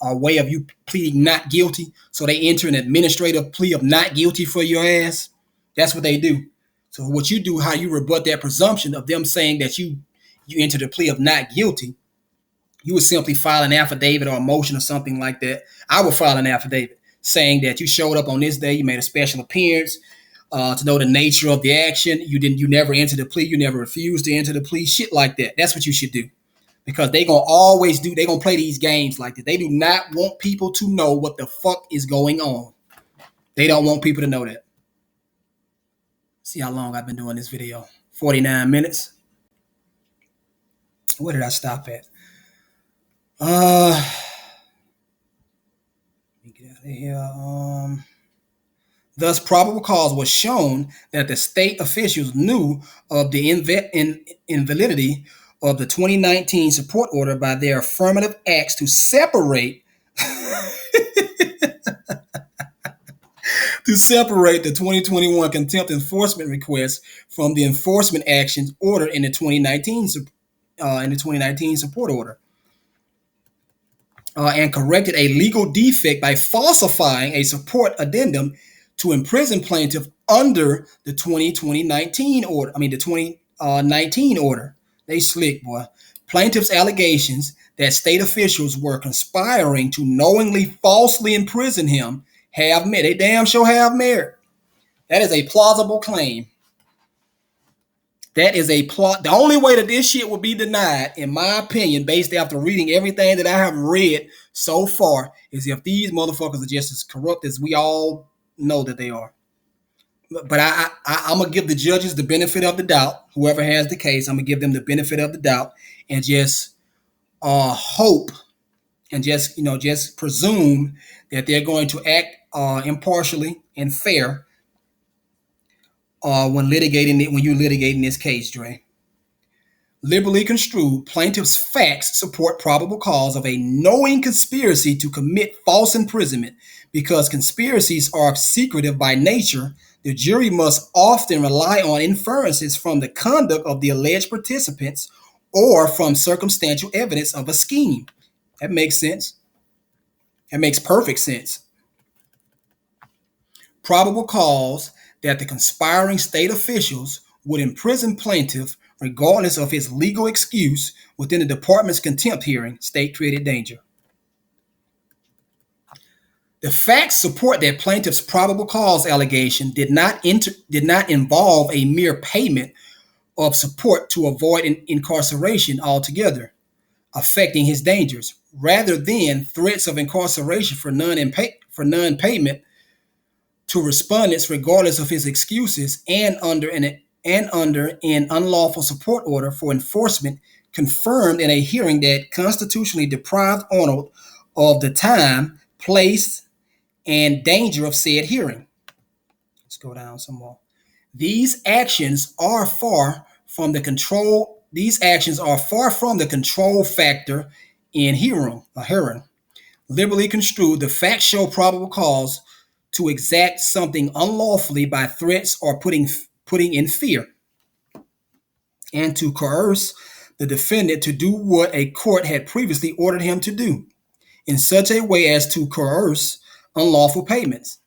a way of you pleading not guilty, so they enter an administrative plea of not guilty for your ass. That's what they do. So what you do, how you rebut that presumption of them saying that you entered a plea of not guilty, you would simply file an affidavit or a motion or something like that. I would file an affidavit saying that you showed up on this day, you made a special appearance to know the nature of the action. You never entered the plea, you never refused to enter the plea, shit like that. That's what you should do. Because they're going to play these games like that. They do not want people to know what the fuck is going on. They don't want people to know that. See how long I've been doing this video. 49 minutes. Where did I stop at? Let me get out of here. Thus, probable cause was shown that the state officials knew of the invalidity of the 2019 support order by their affirmative acts to separate to separate the 2021 contempt enforcement request from the enforcement actions ordered in the 2019 support order, and corrected a legal defect by falsifying a support addendum to imprison plaintiff under the 2019 order. The 2019 order. They slick, boy. Plaintiff's allegations that state officials were conspiring to knowingly falsely imprison him have merit. They damn sure have merit. That is a plausible claim. That is a plot. The only way that this shit will be denied, in my opinion, based after reading everything that I have read so far, is if these motherfuckers are just as corrupt as we all know that they are. But I'm going to give the judges the benefit of the doubt. Whoever has the case, I'm going to give them the benefit of the doubt and just hope and just presume that they're going to act impartially and fair when you're litigating this case, Dre. Liberally construed, plaintiff's facts support probable cause of a knowing conspiracy to commit false imprisonment. Because conspiracies are secretive by nature, the jury must often rely on inferences from the conduct of the alleged participants or from circumstantial evidence of a scheme. That makes sense. That makes perfect sense. Probable cause that the conspiring state officials would imprison plaintiff regardless of his legal excuse within the department's contempt hearing, state created danger. The facts support that plaintiff's probable cause allegation did not involve a mere payment of support to avoid incarceration altogether, affecting his dangers, rather than threats of incarceration for non-payment to respondents regardless of his excuses, and under an unlawful support order for enforcement confirmed in a hearing that constitutionally deprived Arnold of the time, place, and danger of said hearing. Let's go down some more. These actions are far from the control factor in hearing. Liberally construed, the facts show probable cause to exact something unlawfully by threats or putting in fear, and to coerce the defendant to do what a court had previously ordered him to do, in such a way as to coerce unlawful payments.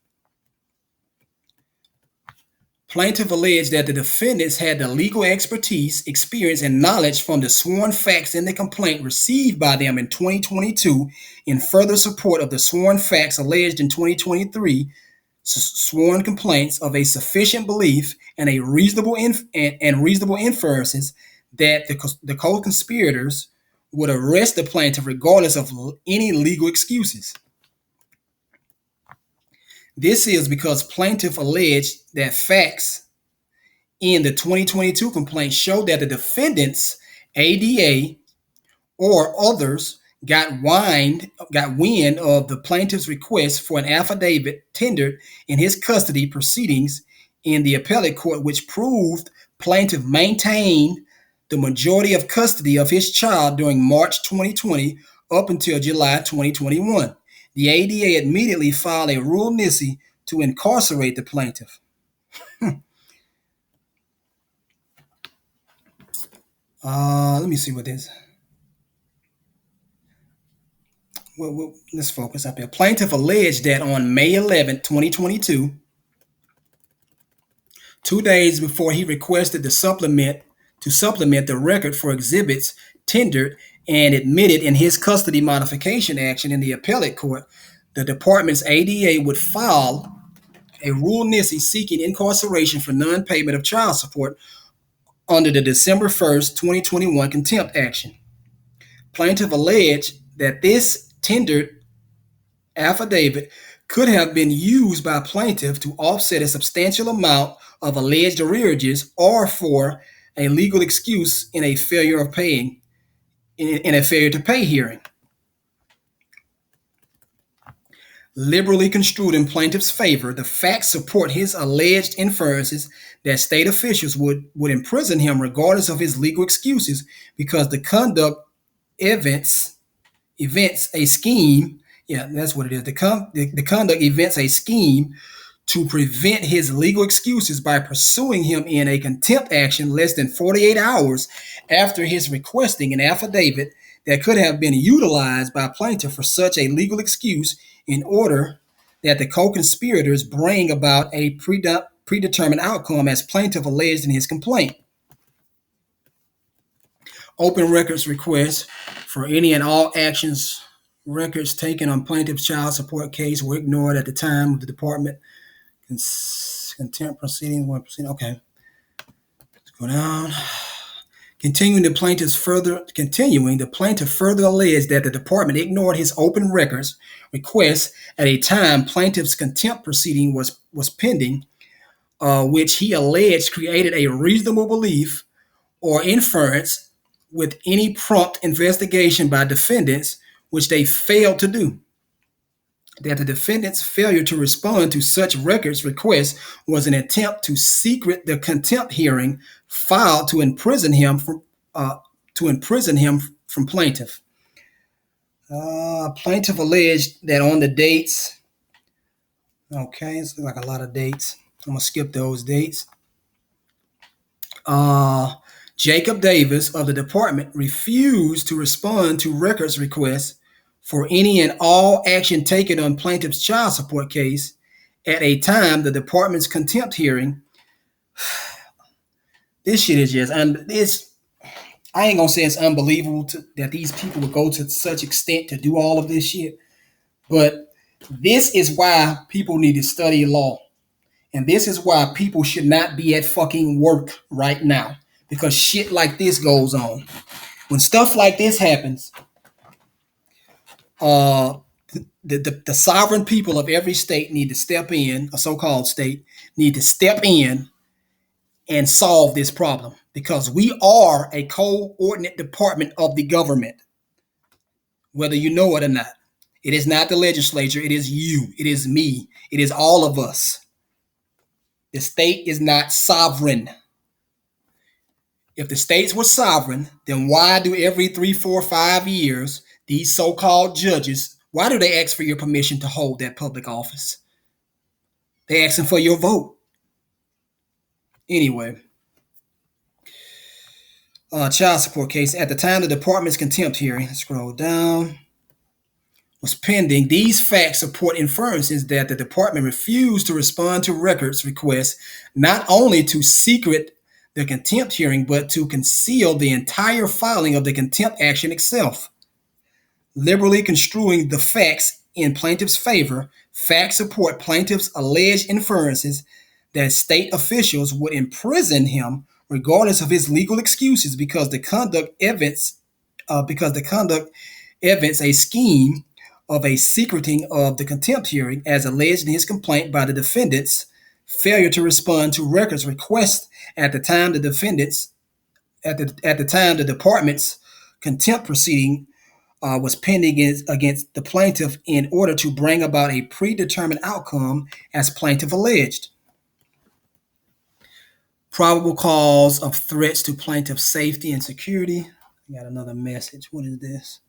Plaintiff alleged that the defendants had the legal expertise, experience, and knowledge from the sworn facts in the complaint received by them in 2022 in further support of the sworn facts alleged in 2023, sworn complaints of a sufficient belief and a reasonable inferences that the co-conspirators would arrest the plaintiff regardless of any legal excuses. This is because plaintiff alleged that facts in the 2022 complaint showed that the defendants, ADA, or others got wind of the plaintiff's request for an affidavit tendered in his custody proceedings in the appellate court, which proved plaintiff maintained the majority of custody of his child during March 2020 up until July 2021. The ADA immediately filed a rule nisi to incarcerate the plaintiff. Let me see what this. Well, let's focus up here. Plaintiff alleged that on May 11, 2022, 2 days before he requested to supplement the record for exhibits tendered and admitted in his custody modification action in the appellate court, the department's ADA would file a rule nisi seeking incarceration for non-payment of child support under the December 1st, 2021 contempt action. Plaintiff alleged that this tendered affidavit could have been used by plaintiff to offset a substantial amount of alleged arrearages or for a legal excuse in a failure to pay hearing. Liberally construed in plaintiff's favor, the facts support his alleged inferences that state officials would imprison him regardless of his legal excuses because the conduct events a scheme. Yeah, that's what it is. The conduct events a scheme to prevent his legal excuses by pursuing him in a contempt action less than 48 hours after his requesting an affidavit that could have been utilized by plaintiff for such a legal excuse in order that the co-conspirators bring about a predetermined outcome as plaintiff alleged in his complaint. Open records requests for any and all actions records taken on plaintiff's child support case were ignored at the time of the department contempt proceedings. Okay, let's go down. Continuing, the plaintiff further alleged that the department ignored his open records request at a time plaintiff's contempt proceeding was pending, which he alleged created a reasonable belief or inference with any prompt investigation by defendants, which they failed to do. That the defendant's failure to respond to such records requests was an attempt to secret the contempt hearing filed to imprison him from plaintiff. Plaintiff alleged that on the dates. Okay, it's like a lot of dates. I'm gonna skip those dates. Jacob Davis of the department refused to respond to records requests for any and all action taken on plaintiff's child support case at a time the department's contempt hearing. This shit is just, I ain't gonna say it's unbelievable that these people would go to such extent to do all of this shit, but this is why people need to study law. And this is why people should not be at fucking work right now, because shit like this goes on. When stuff like this happens, the sovereign people of every state need to step in, a so-called state, need to step in and solve this problem, because we are a coordinate department of the government, whether you know it or not. It is not the legislature. It is you. It is me. It is all of us. The state is not sovereign. If the states were sovereign, then why do every 3, 4, 5 years these so-called judges, why do they ask for your permission to hold that public office? They're asking for your vote. Anyway, child support case. At the time the department's contempt hearing, scroll down, was pending. These facts support inferences that the department refused to respond to records requests, not only to secret the contempt hearing, but to conceal the entire filing of the contempt action itself. Liberally construing the facts in plaintiff's favor, facts support plaintiff's alleged inferences that state officials would imprison him regardless of his legal excuses because the conduct evinced a scheme of a secreting of the contempt hearing as alleged in his complaint by the defendant's failure to respond to records requests at the time the department's contempt proceeding was pending against the plaintiff in order to bring about a predetermined outcome as plaintiff alleged. Probable cause of threats to plaintiff's safety and security. I got another message. What is this?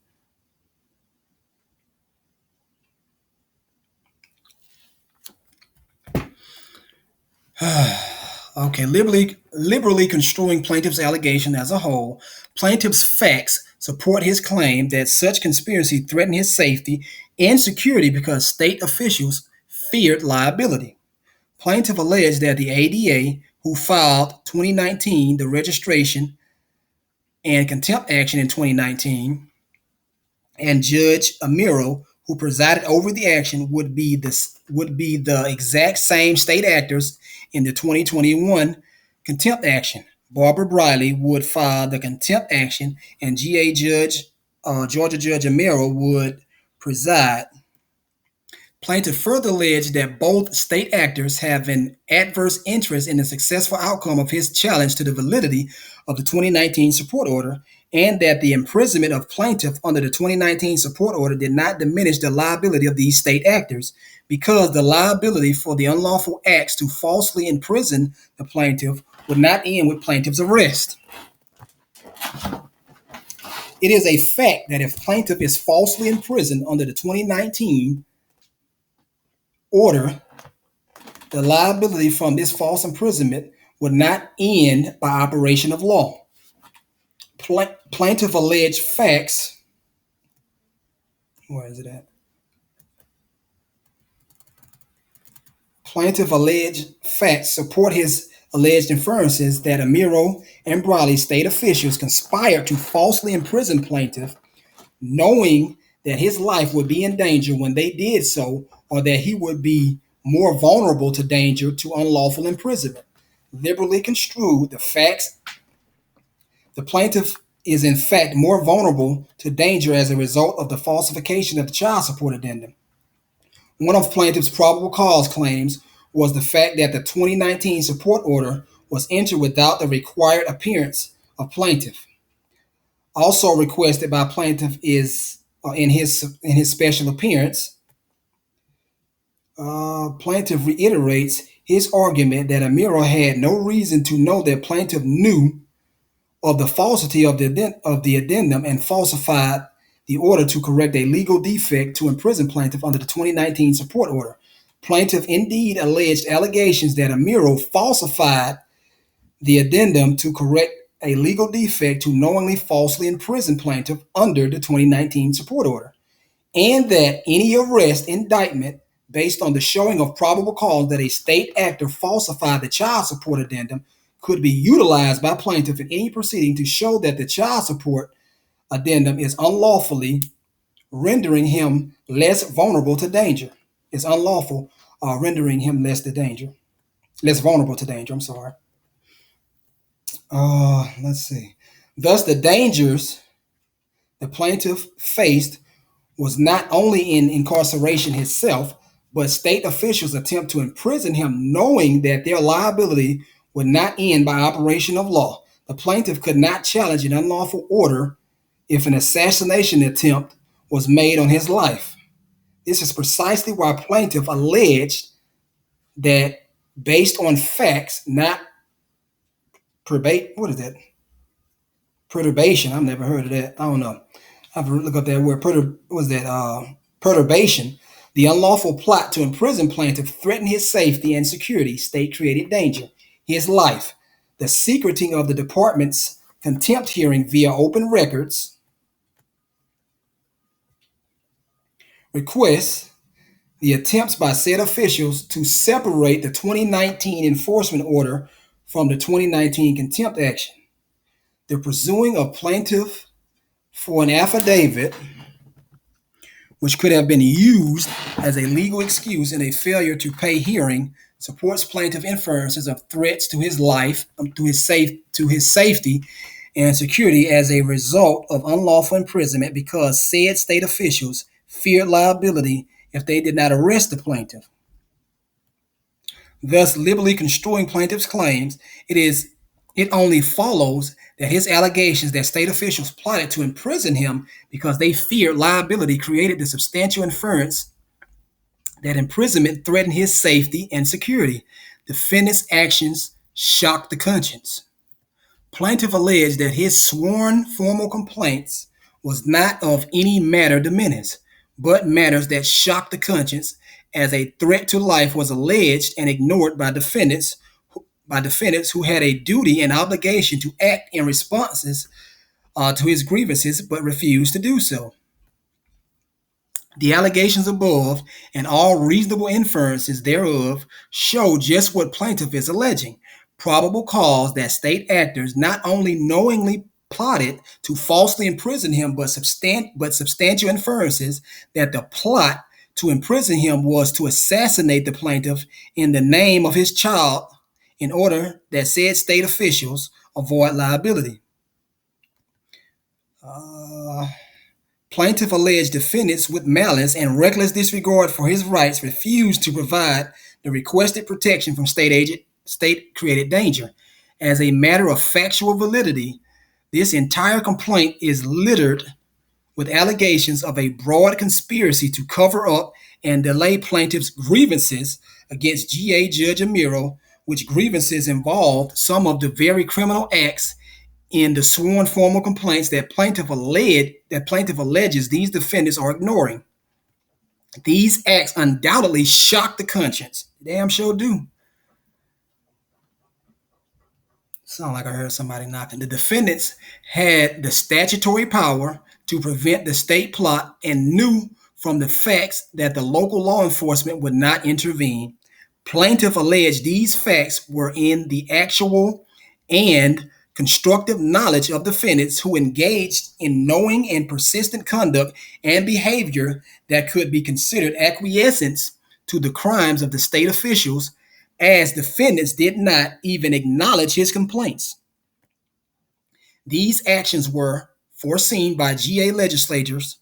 Okay, liberally construing plaintiff's allegation as a whole, plaintiff's facts support his claim that such conspiracy threatened his safety and security because state officials feared liability. Plaintiff alleged that the ADA, who filed 2019 the registration and contempt action in 2019, and Judge Amiro, who presided over the action, would be the exact same state actors in the 2021 contempt action. Barbara Briley would file the contempt action, and Georgia Judge Amiro would preside. Plaintiff further alleged that both state actors have an adverse interest in the successful outcome of his challenge to the validity of the 2019 support order, and that the imprisonment of plaintiff under the 2019 support order did not diminish the liability of these state actors, because the liability for the unlawful acts to falsely imprison the plaintiff would not end with plaintiff's arrest. It is a fact that if plaintiff is falsely imprisoned under the 2019 order, the liability from this false imprisonment would not end by operation of law. Plaintiff alleged facts. Where is it at? Plaintiff alleged facts support his alleged inferences that Amiro and Brawley state officials conspired to falsely imprison plaintiff, knowing that his life would be in danger when they did so, or that he would be more vulnerable to danger to unlawful imprisonment. Liberally construed, the facts, the plaintiff is in fact more vulnerable to danger as a result of the falsification of the child support addendum. One of plaintiff's probable cause claims was the fact that the 2019 support order was entered without the required appearance of plaintiff. Also requested by plaintiff is in his special appearance. Plaintiff reiterates his argument that Amiro had no reason to know that plaintiff knew of the falsity of the addendum and falsified the order to correct a legal defect to imprison plaintiff under the 2019 support order. Plaintiff indeed alleged allegations that Amiro falsified the addendum to correct a legal defect to knowingly falsely imprison plaintiff under the 2019 support order, and that any arrest indictment based on the showing of probable cause that a state actor falsified the child support addendum could be utilized by plaintiff in any proceeding to show that the child support addendum is unlawfully rendering him less vulnerable to danger. It's unlawful, rendering him less vulnerable to danger. I'm sorry. Let's see. Thus, the dangers the plaintiff faced was not only in incarceration itself, but state officials attempt to imprison him knowing that their liability would not end by operation of law. The plaintiff could not challenge an unlawful order if an assassination attempt was made on his life. This is precisely why plaintiff alleged that based on facts, not perturbation. I've never heard of that. I don't know. I have to look up that word. Perturbation. The unlawful plot to imprison plaintiff threatened his safety and security, state-created danger, his life, the secreting of the department's contempt hearing via open records, requests, the attempts by said officials to separate the 2019 enforcement order from the 2019 contempt action, the pursuing of plaintiff for an affidavit, which could have been used as a legal excuse in a failure to pay hearing, supports plaintiff inferences of threats to his life, to his safety and security as a result of unlawful imprisonment because said state officials feared liability if they did not arrest the plaintiff. Thus, liberally construing plaintiff's claims, it only follows that his allegations that state officials plotted to imprison him because they feared liability created the substantial inference that imprisonment threatened his safety and security. Defendant's actions shocked the conscience. Plaintiff alleged that his sworn formal complaints was not of any matter diminished, but matters that shocked the conscience, as a threat to life was alleged and ignored by defendants who had a duty and obligation to act in responses to his grievances, but refused to do so. The allegations above and all reasonable inferences thereof show just what plaintiff is alleging. Probable cause that state actors not only knowingly plotted to falsely imprison him, but substantial inferences that the plot to imprison him was to assassinate the plaintiff in the name of his child in order that said state officials avoid liability. Plaintiff alleged defendants with malice and reckless disregard for his rights refused to provide the requested protection from state-created danger. As a matter of factual validity, this entire complaint is littered with allegations of a broad conspiracy to cover up and delay plaintiff's grievances against GA Judge Amiro, which grievances involved some of the very criminal acts in the sworn formal complaints that plaintiff alleges these defendants are ignoring. These acts undoubtedly shocked the conscience. Damn sure do. Sound like I heard somebody knocking. The defendants had the statutory power to prevent the state plot and knew from the facts that the local law enforcement would not intervene. Plaintiff alleged these facts were in the actual and constructive knowledge of defendants who engaged in knowing and persistent conduct and behavior that could be considered acquiescence to the crimes of the state officials, as defendants did not even acknowledge his complaints. These actions were foreseen by GA legislators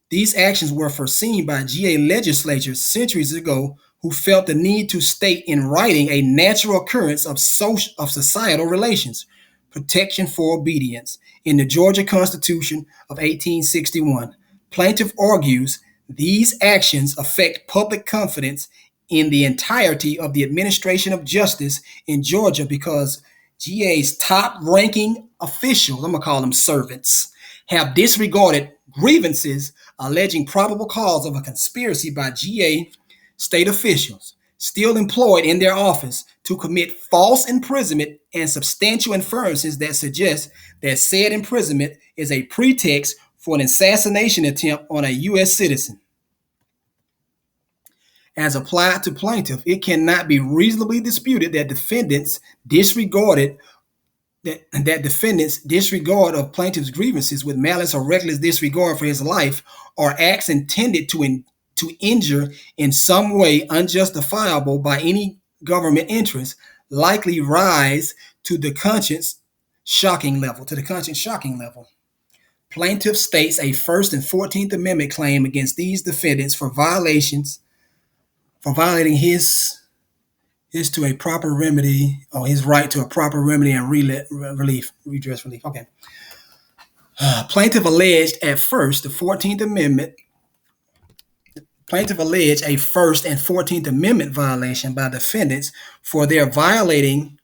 these actions were foreseen by GA legislatures centuries ago, who felt the need to state in writing a natural occurrence of societal relations, protection for obedience. In the Georgia Constitution of 1861, plaintiff argues these actions affect public confidence in the entirety of the administration of justice in Georgia because GA's top ranking officials, I'm going to call them servants, have disregarded grievances alleging probable cause of a conspiracy by GA state officials still employed in their office to commit false imprisonment and substantial inferences that suggest that said imprisonment is a pretext for an assassination attempt on a U.S. citizen. As applied to plaintiff, it cannot be reasonably disputed that defendants disregarded that defendant's disregard of plaintiff's grievances with malice or reckless disregard for his life are acts intended to injure in some way unjustifiable by any government interest, likely rise to the conscience shocking level. Plaintiff states a First and 14th Amendment claim against these defendants for violating his to a proper remedy, or his right to a proper remedy and redress relief. Okay. Plaintiff alleged at first the 14th Amendment. Plaintiff alleged a First and 14th Amendment violation by defendants for their violating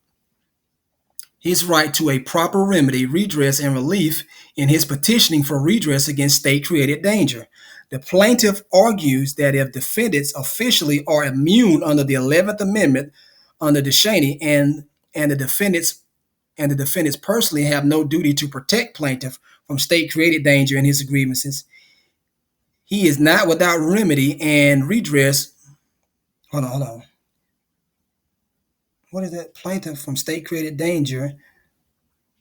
his right to a proper remedy, redress, and relief in his petitioning for redress against state-created danger. The plaintiff argues that if defendants officially are immune under the 11th Amendment under DeShaney and the defendants personally have no duty to protect plaintiff from state-created danger in his grievances, he is not without remedy and redress. Hold on. What is that? Plaintiff from state-created danger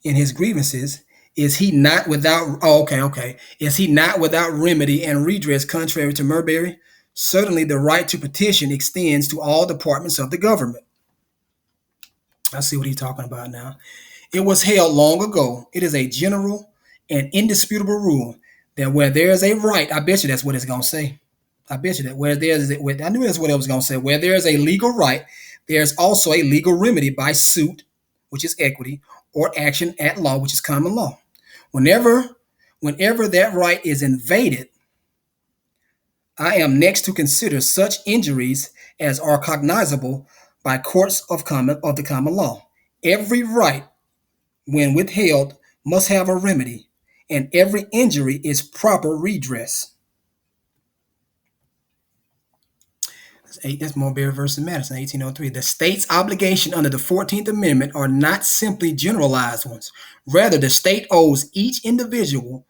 in his grievances. Is he not without? Okay. Is he not without remedy and redress contrary to Marbury? Certainly, the right to petition extends to all departments of the government. I see what he's talking about now. It was held long ago. It is a general and indisputable rule that where there is a right, I bet you that's what it's going to say. I bet you that I knew that's what it was going to say. Where there is a legal right, there's also a legal remedy by suit, which is equity, or action at law, which is common law. Whenever that right is invaded, I am next to consider such injuries as are cognizable by courts of the common law. Every right, when withheld, must have a remedy, and every injury is proper redress. That's Marbury versus Madison, 1803. The state's obligation under the 14th Amendment are not simply generalized ones. Rather, the state owes each individual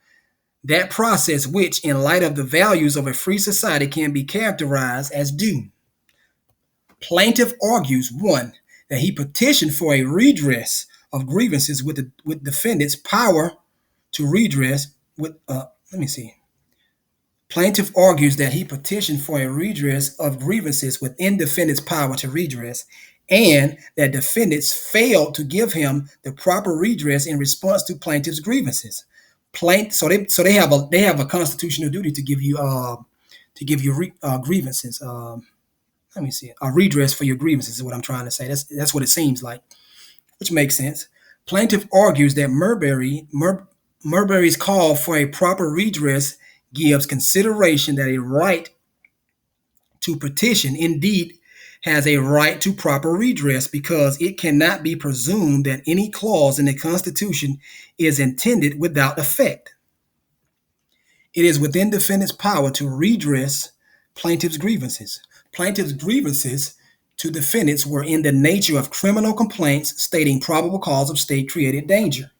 that process which, in light of the values of a free society, can be characterized as due. Plaintiff argues, 1, that he petitioned for a redress of grievances with defendant's power to redress Plaintiff argues that he petitioned for a redress of grievances within defendant's power to redress, and that defendants failed to give him the proper redress in response to plaintiff's grievances. So they have a constitutional duty to give you grievances. A redress for your grievances is what I'm trying to say. That's what it seems like, which makes sense. Plaintiff argues that Marbury's call for a proper redress gives consideration that a right to petition indeed has a right to proper redress, because it cannot be presumed that any clause in the Constitution is intended without effect. It is within defendant's power to redress plaintiff's grievances. Plaintiff's grievances to defendants were in the nature of criminal complaints stating probable cause of state-created danger.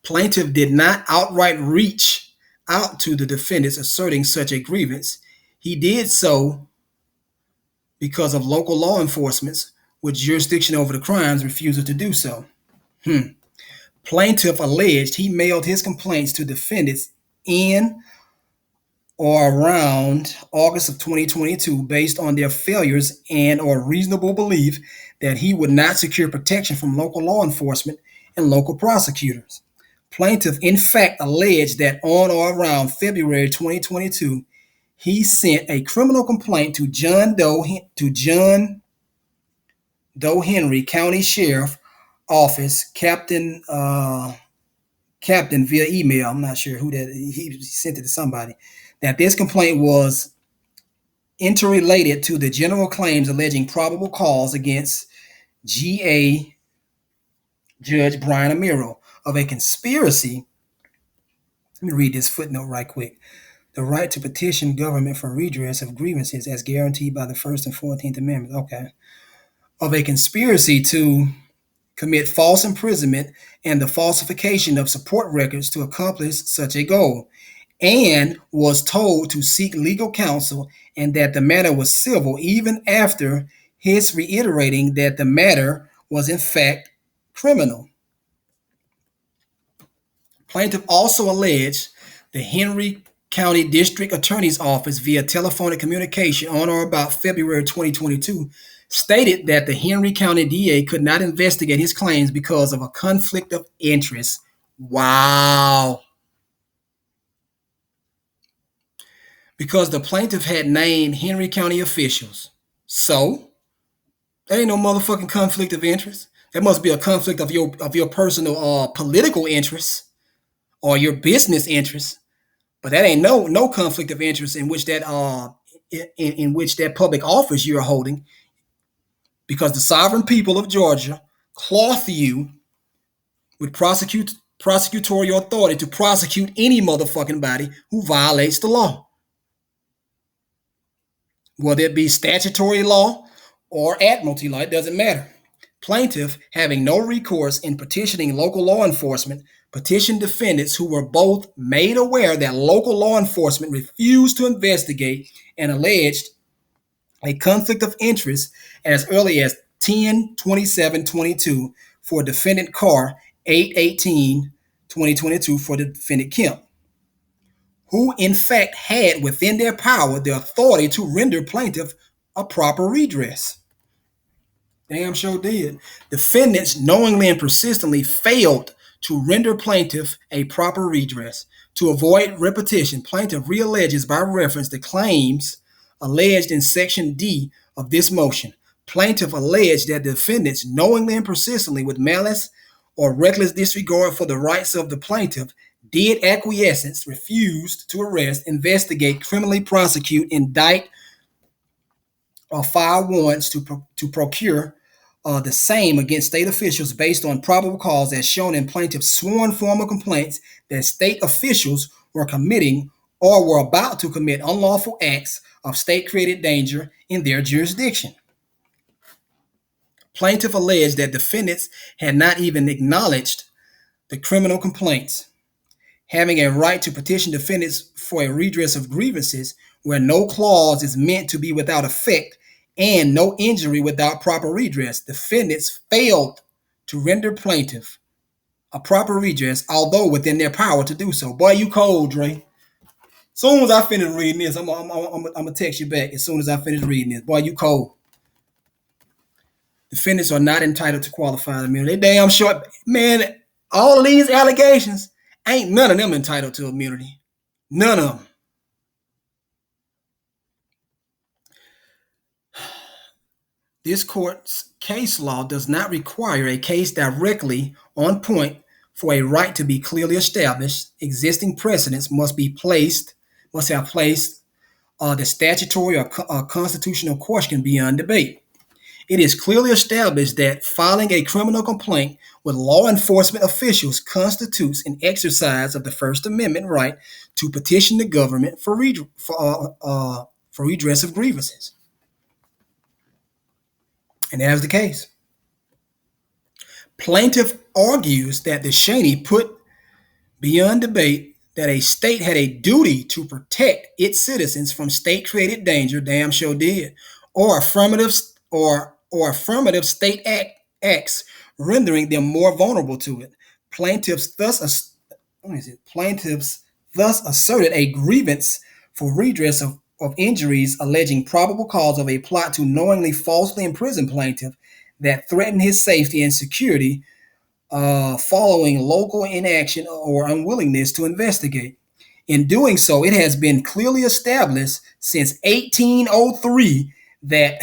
Plaintiff did not outright reach out to the defendants asserting such a grievance. He did so because of local law enforcement's, with jurisdiction over the crimes, refusal to do so. Plaintiff alleged he mailed his complaints to defendants in or around August of 2022 based on their failures and or reasonable belief that he would not secure protection from local law enforcement and local prosecutors. Plaintiff, in fact, alleged that on or around February 2022, he sent a criminal complaint to John Doe Henry County Sheriff Office, Captain via email. I'm not sure who that he sent it to somebody. That this complaint was interrelated to the general claims alleging probable cause against G.A. Judge Brian Amiro of a conspiracy. Let me read this footnote right quick. The right to petition government for redress of grievances as guaranteed by the First and 14th Amendments. Okay. Of a conspiracy to commit false imprisonment and the falsification of support records to accomplish such a goal, and was told to seek legal counsel and that the matter was civil even after his reiterating that the matter was in fact criminal. Plaintiff also alleged the Henry County District Attorney's Office via telephonic communication on or about February 2022 stated that the Henry County DA could not investigate his claims because of a conflict of interest. Wow. Because the plaintiff had named Henry County officials. So, there ain't no motherfucking conflict of interest. There must be a conflict of your personal political interests or your business interests. But that ain't no conflict of interest in which that public office you're holding, because the sovereign people of Georgia cloth you with prosecutorial authority to prosecute any motherfucking body who violates the law, whether it be statutory law or admiralty law. It doesn't matter. Plaintiff, having no recourse in petitioning local law enforcement, petitioned defendants who were both made aware that local law enforcement refused to investigate and alleged a conflict of interest as early as 10/27/22 for defendant Carr, 8/18/2022 for the defendant Kemp, who in fact had within their power the authority to render plaintiff a proper redress. Damn sure did. Defendants knowingly and persistently failed to render plaintiff a proper redress. To avoid repetition, plaintiff realleges by reference the claims alleged in Section D of this motion. Plaintiff alleged that defendants knowingly and persistently with malice or reckless disregard for the rights of the plaintiff did acquiescence, refused to arrest, investigate, criminally prosecute, indict, or file warrants to procure the same against state officials based on probable cause as shown in plaintiff's sworn formal complaints that state officials were committing or were about to commit unlawful acts of state-created danger in their jurisdiction. Plaintiff alleged that defendants had not even acknowledged the criminal complaints, having a right to petition defendants for a redress of grievances where no clause is meant to be without effect and no injury without proper redress. Defendants failed to render plaintiff a proper redress, although within their power to do so. Boy, you cold, Dre. Soon as I finish reading this, I'm gonna text you back as soon as I finish reading this. Boy, you cold. Defendants are not entitled to qualified immunity. They damn short, man. All of these allegations, ain't none of them entitled to immunity. None of them. This court's case law does not require a case directly on point for a right to be clearly established. Existing precedents must have placed the statutory or constitutional question beyond debate. It is clearly established that filing a criminal complaint with law enforcement officials constitutes an exercise of the First Amendment right to petition the government for redress of grievances. And there's the case. Plaintiff argues that DeShaney put beyond debate that a state had a duty to protect its citizens from state-created danger, damn sure did, or affirmative state acts rendering them more vulnerable to it. Plaintiffs thus asserted a grievance for redress of injuries alleging probable cause of a plot to knowingly falsely imprison plaintiff that threatened his safety and security following local inaction or unwillingness to investigate. In doing so, it has been clearly established since 1803 that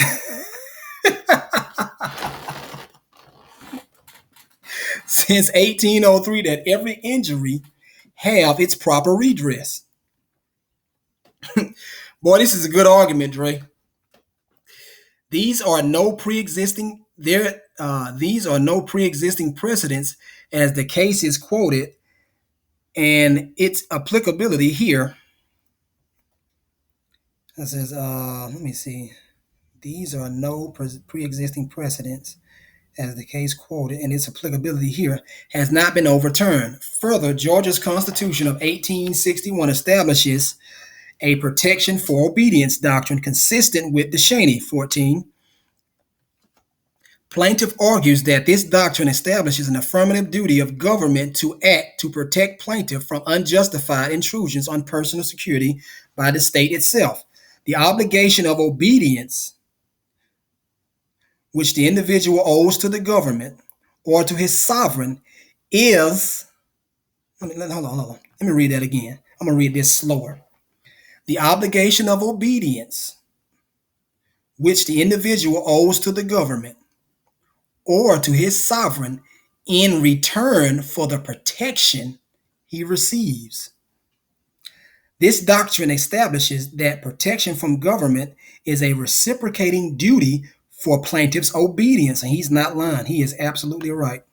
since 1803 that every injury have its proper redress. Boy, this is a good argument, Dre. These are no pre-existing precedents as the case is quoted, and its applicability here. It says, let me see. These are no pre-existing precedents as the case quoted, and its applicability here has not been overturned. Further, Georgia's Constitution of 1861 establishes a protection for obedience doctrine consistent with DeShaney 14. Plaintiff argues that this doctrine establishes an affirmative duty of government to act to protect plaintiff from unjustified intrusions on personal security by the state itself. The obligation of obedience which the individual owes to the government or to his sovereign is, hold on. Let me read that again. I'm going to read this slower. The obligation of obedience, which the individual owes to the government or to his sovereign in return for the protection he receives. This doctrine establishes that protection from government is a reciprocating duty for plaintiff's obedience, and he's not lying. He is absolutely right.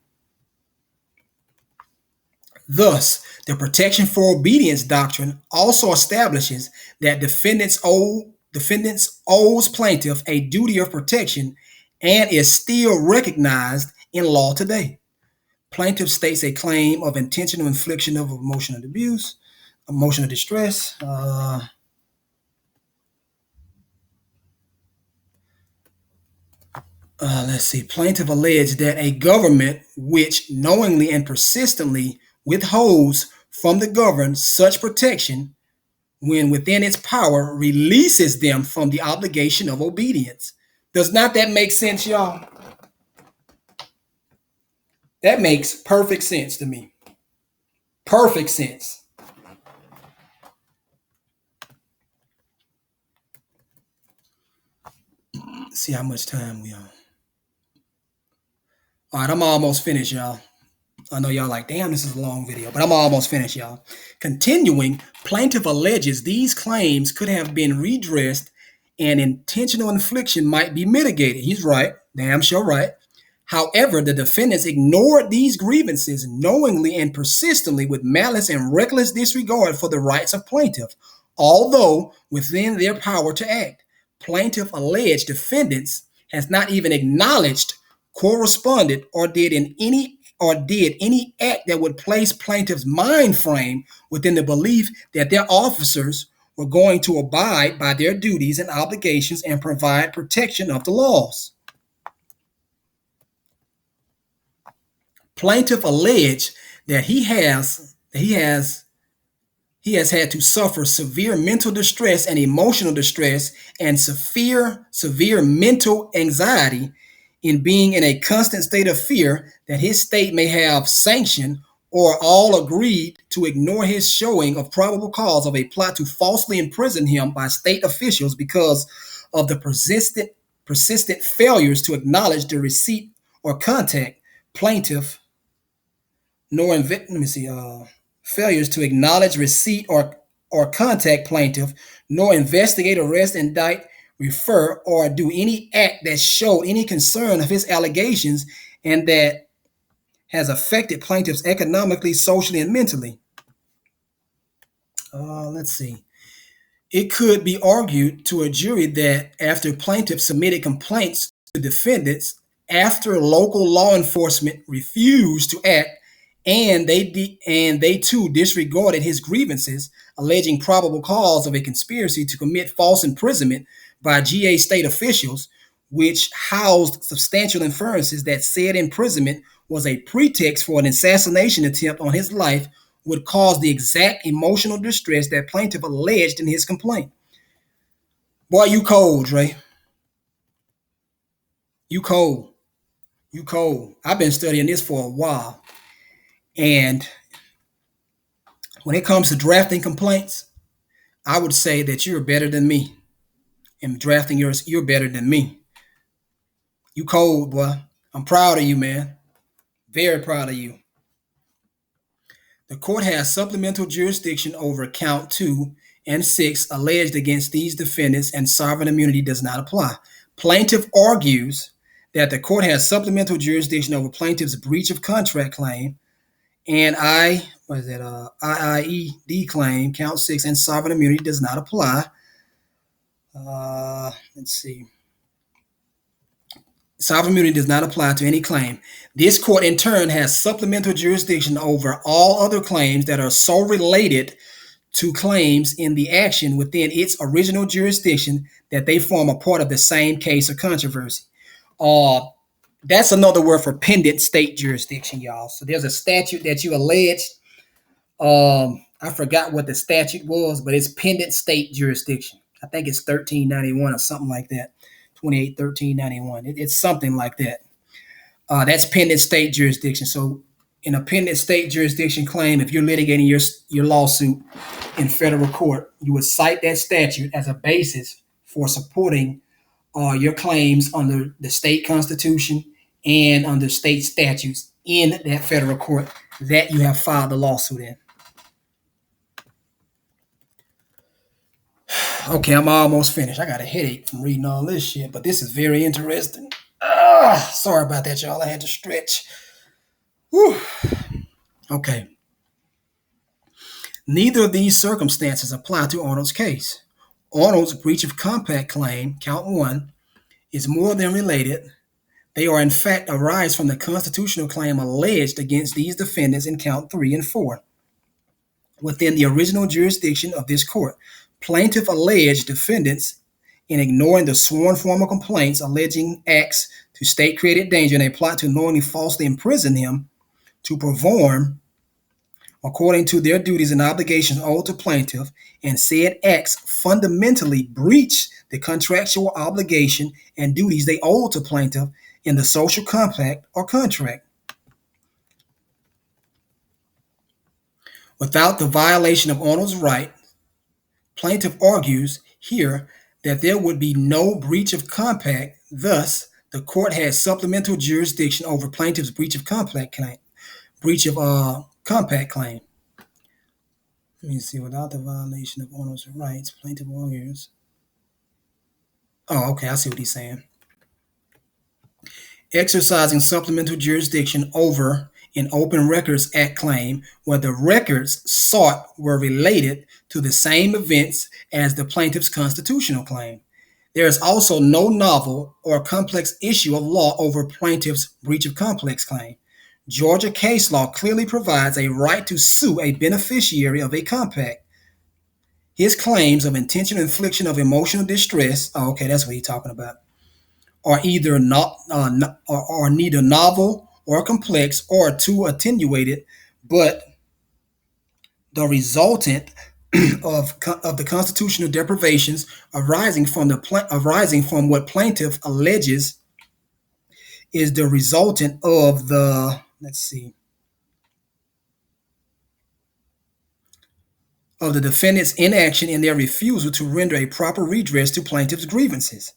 Thus, the protection for obedience doctrine also establishes that defendants owes plaintiff a duty of protection and is still recognized in law today. Plaintiff states a claim of intentional infliction of emotional abuse, emotional distress. Let's see. Plaintiff alleged that a government which knowingly and persistently withholds from the governed such protection when within its power releases them from the obligation of obedience. Does not that make sense, y'all? That makes perfect sense to me. Perfect sense. Let's see how much time we on. All right, I'm almost finished, y'all. I know y'all like, damn, this is a long video, but I'm almost finished, y'all. Continuing, plaintiff alleges these claims could have been redressed and intentional infliction might be mitigated. He's right, damn sure right. However, the defendants ignored these grievances knowingly and persistently with malice and reckless disregard for the rights of plaintiff, although within their power to act. Plaintiff alleged defendants has not even acknowledged, corresponded, or did any act that would place plaintiff's mind frame within the belief that their officers were going to abide by their duties and obligations and provide protection of the laws. Plaintiff alleged that he has had to suffer severe mental distress and emotional distress and severe mental anxiety in being in a constant state of fear that his state may have sanctioned or all agreed to ignore his showing of probable cause of a plot to falsely imprison him by state officials because of the persistent failures to acknowledge the receipt or contact plaintiff, failures to acknowledge receipt or contact plaintiff, nor investigate, arrest, indict, refer, or do any act that showed any concern of his allegations and that has affected plaintiffs economically, socially, and mentally. Let's see. It could be argued to a jury that after plaintiff submitted complaints defendants after local law enforcement refused to act, and they too disregarded his grievances, alleging probable cause of a conspiracy to commit false imprisonment by GA state officials, which housed substantial inferences that said imprisonment was a pretext for an assassination attempt on his life, would cause the exact emotional distress that plaintiff alleged in his complaint. Boy, you cold, Dre. You cold. You cold. I've been studying this for a while. And when it comes to drafting complaints, I would say that you're better than me. In drafting yours, you're better than me. You cold, boy. I'm proud of you, man. Very proud of you. The court has supplemental jurisdiction over count 2 and 6 alleged against these defendants, and sovereign immunity does not apply. Plaintiff argues that the court has supplemental jurisdiction over plaintiff's breach of contract claim and IIED claim, count 6, and sovereign immunity does not apply. Let's see. Sovereign immunity does not apply to any claim. This court, in turn, has supplemental jurisdiction over all other claims that are so related to claims in the action within its original jurisdiction that they form a part of the same case or controversy. That's another word for pendent state jurisdiction, y'all. So there's a statute that you alleged. I forgot what the statute was, but it's pendent state jurisdiction. I think it's 1391 or something like that. 28-1391. It's something like that. That's pendent state jurisdiction. So in a pendent state jurisdiction claim, if you're litigating your lawsuit in federal court, you would cite that statute as a basis for supporting your claims under the state constitution and under state statutes in that federal court that you have filed the lawsuit in. Okay, I'm almost finished. I got a headache from reading all this shit, but this is very interesting. Sorry about that, y'all. I had to stretch. Whew. Okay. Neither of these circumstances apply to Arnold's case. Arnold's breach of compact claim, count 1, is more than related. They are in fact arise from the constitutional claim alleged against these defendants in count 3 and 4 within the original jurisdiction of this court. Plaintiff alleged defendants in ignoring the sworn formal complaints alleging acts to state-created danger and a plot to knowingly falsely imprison him to perform according to their duties and obligations owed to plaintiff, and said acts fundamentally breach the contractual obligation and duties they owe to plaintiff in the social compact or contract. Without the violation of Arnold's right, plaintiff argues here that there would be no breach of compact. Thus, the court has supplemental jurisdiction over plaintiff's breach of compact claim. Compact claim. Let me see. Without the violation of Arnold's rights, plaintiff argues. Oh, okay. I see what he's saying. Exercising supplemental jurisdiction over an Open Records Act claim where the records sought were related to the same events as the plaintiff's constitutional claim. There is also no novel or complex issue of law over plaintiff's breach of complex claim. Georgia case law clearly provides a right to sue a beneficiary of a compact. His claims of intentional infliction of emotional distress, okay, that's what he's talking about, are either are neither novel or complex or too attenuated, but the resultant of the constitutional deprivations arising from what plaintiff alleges is the resultant of the of the defendant's inaction in their refusal to render a proper redress to plaintiff's grievances.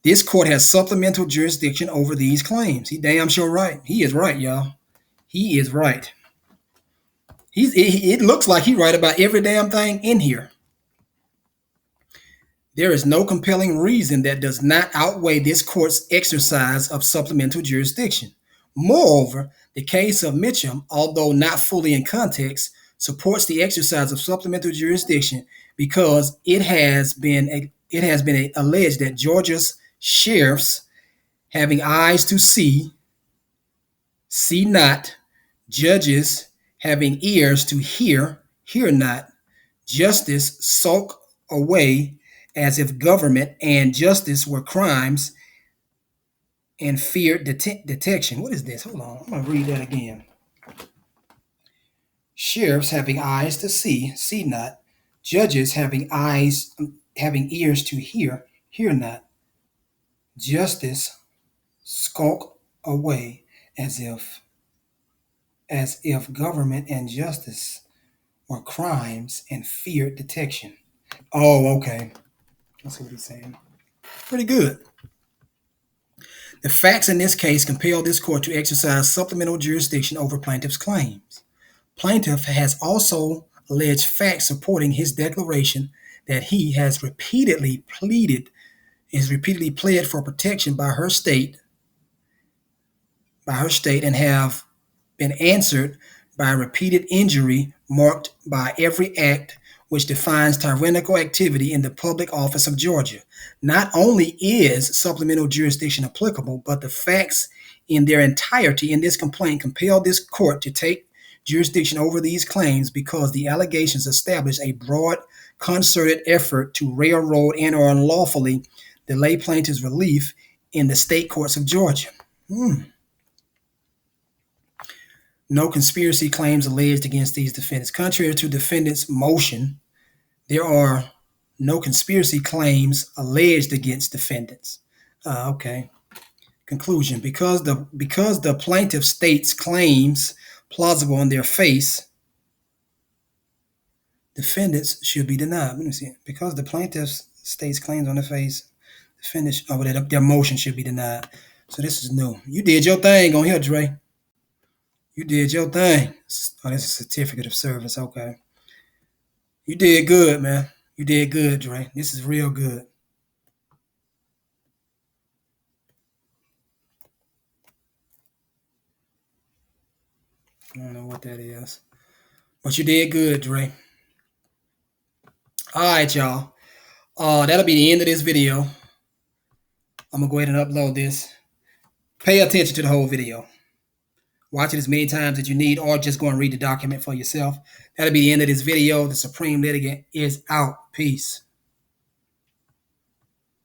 This court has supplemental jurisdiction over these claims. He damn sure right. He is right, y'all. He is right. It looks like he's right about every damn thing in here. There is no compelling reason that does not outweigh this court's exercise of supplemental jurisdiction. Moreover, the case of Mitchum, although not fully in context, supports the exercise of supplemental jurisdiction because it has been alleged that Georgia's sheriffs having eyes to see, see not. Judges having ears to hear, hear not. Justice sulk away as if government and justice were crimes and feared detection. What is this? Hold on. I'm going to read that again. Sheriffs having eyes to see, see not. Judges having ears to hear, hear not. Justice skulk away as if government and justice were crimes and feared detection. Oh, okay. That's what he's saying. Pretty good. The facts in this case compel this court to exercise supplemental jurisdiction over plaintiff's claims. Plaintiff has also alleged facts supporting his declaration that he has repeatedly pled for protection by her state and have been answered by repeated injury marked by every act which defines tyrannical activity in the public office of Georgia. Not only is supplemental jurisdiction applicable, but the facts in their entirety in this complaint compel this court to take jurisdiction over these claims because the allegations establish a broad, concerted effort to railroad and or unlawfully delay plaintiff's relief in the state courts of Georgia. No conspiracy claims alleged against these defendants. Contrary to defendants' motion, there are no conspiracy claims alleged against defendants. Okay. Conclusion. Because the plaintiff states claims plausible on their face, defendants should be denied. Let me see. Because the plaintiff states claims on their face, defendants, their motion should be denied. So this is new. You did your thing on here, Dre. You did your thing. Oh, this is a certificate of service. Okay. You did good, man. You did good, Dre. This is real good. I don't know what that is. But you did good, Dre. All right, y'all. That'll be the end of this video. I'm going to go ahead and upload this. Pay attention to the whole video. Watch it as many times as you need, or just go and read the document for yourself. That'll be the end of this video. The Supreme Litigant is out. Peace.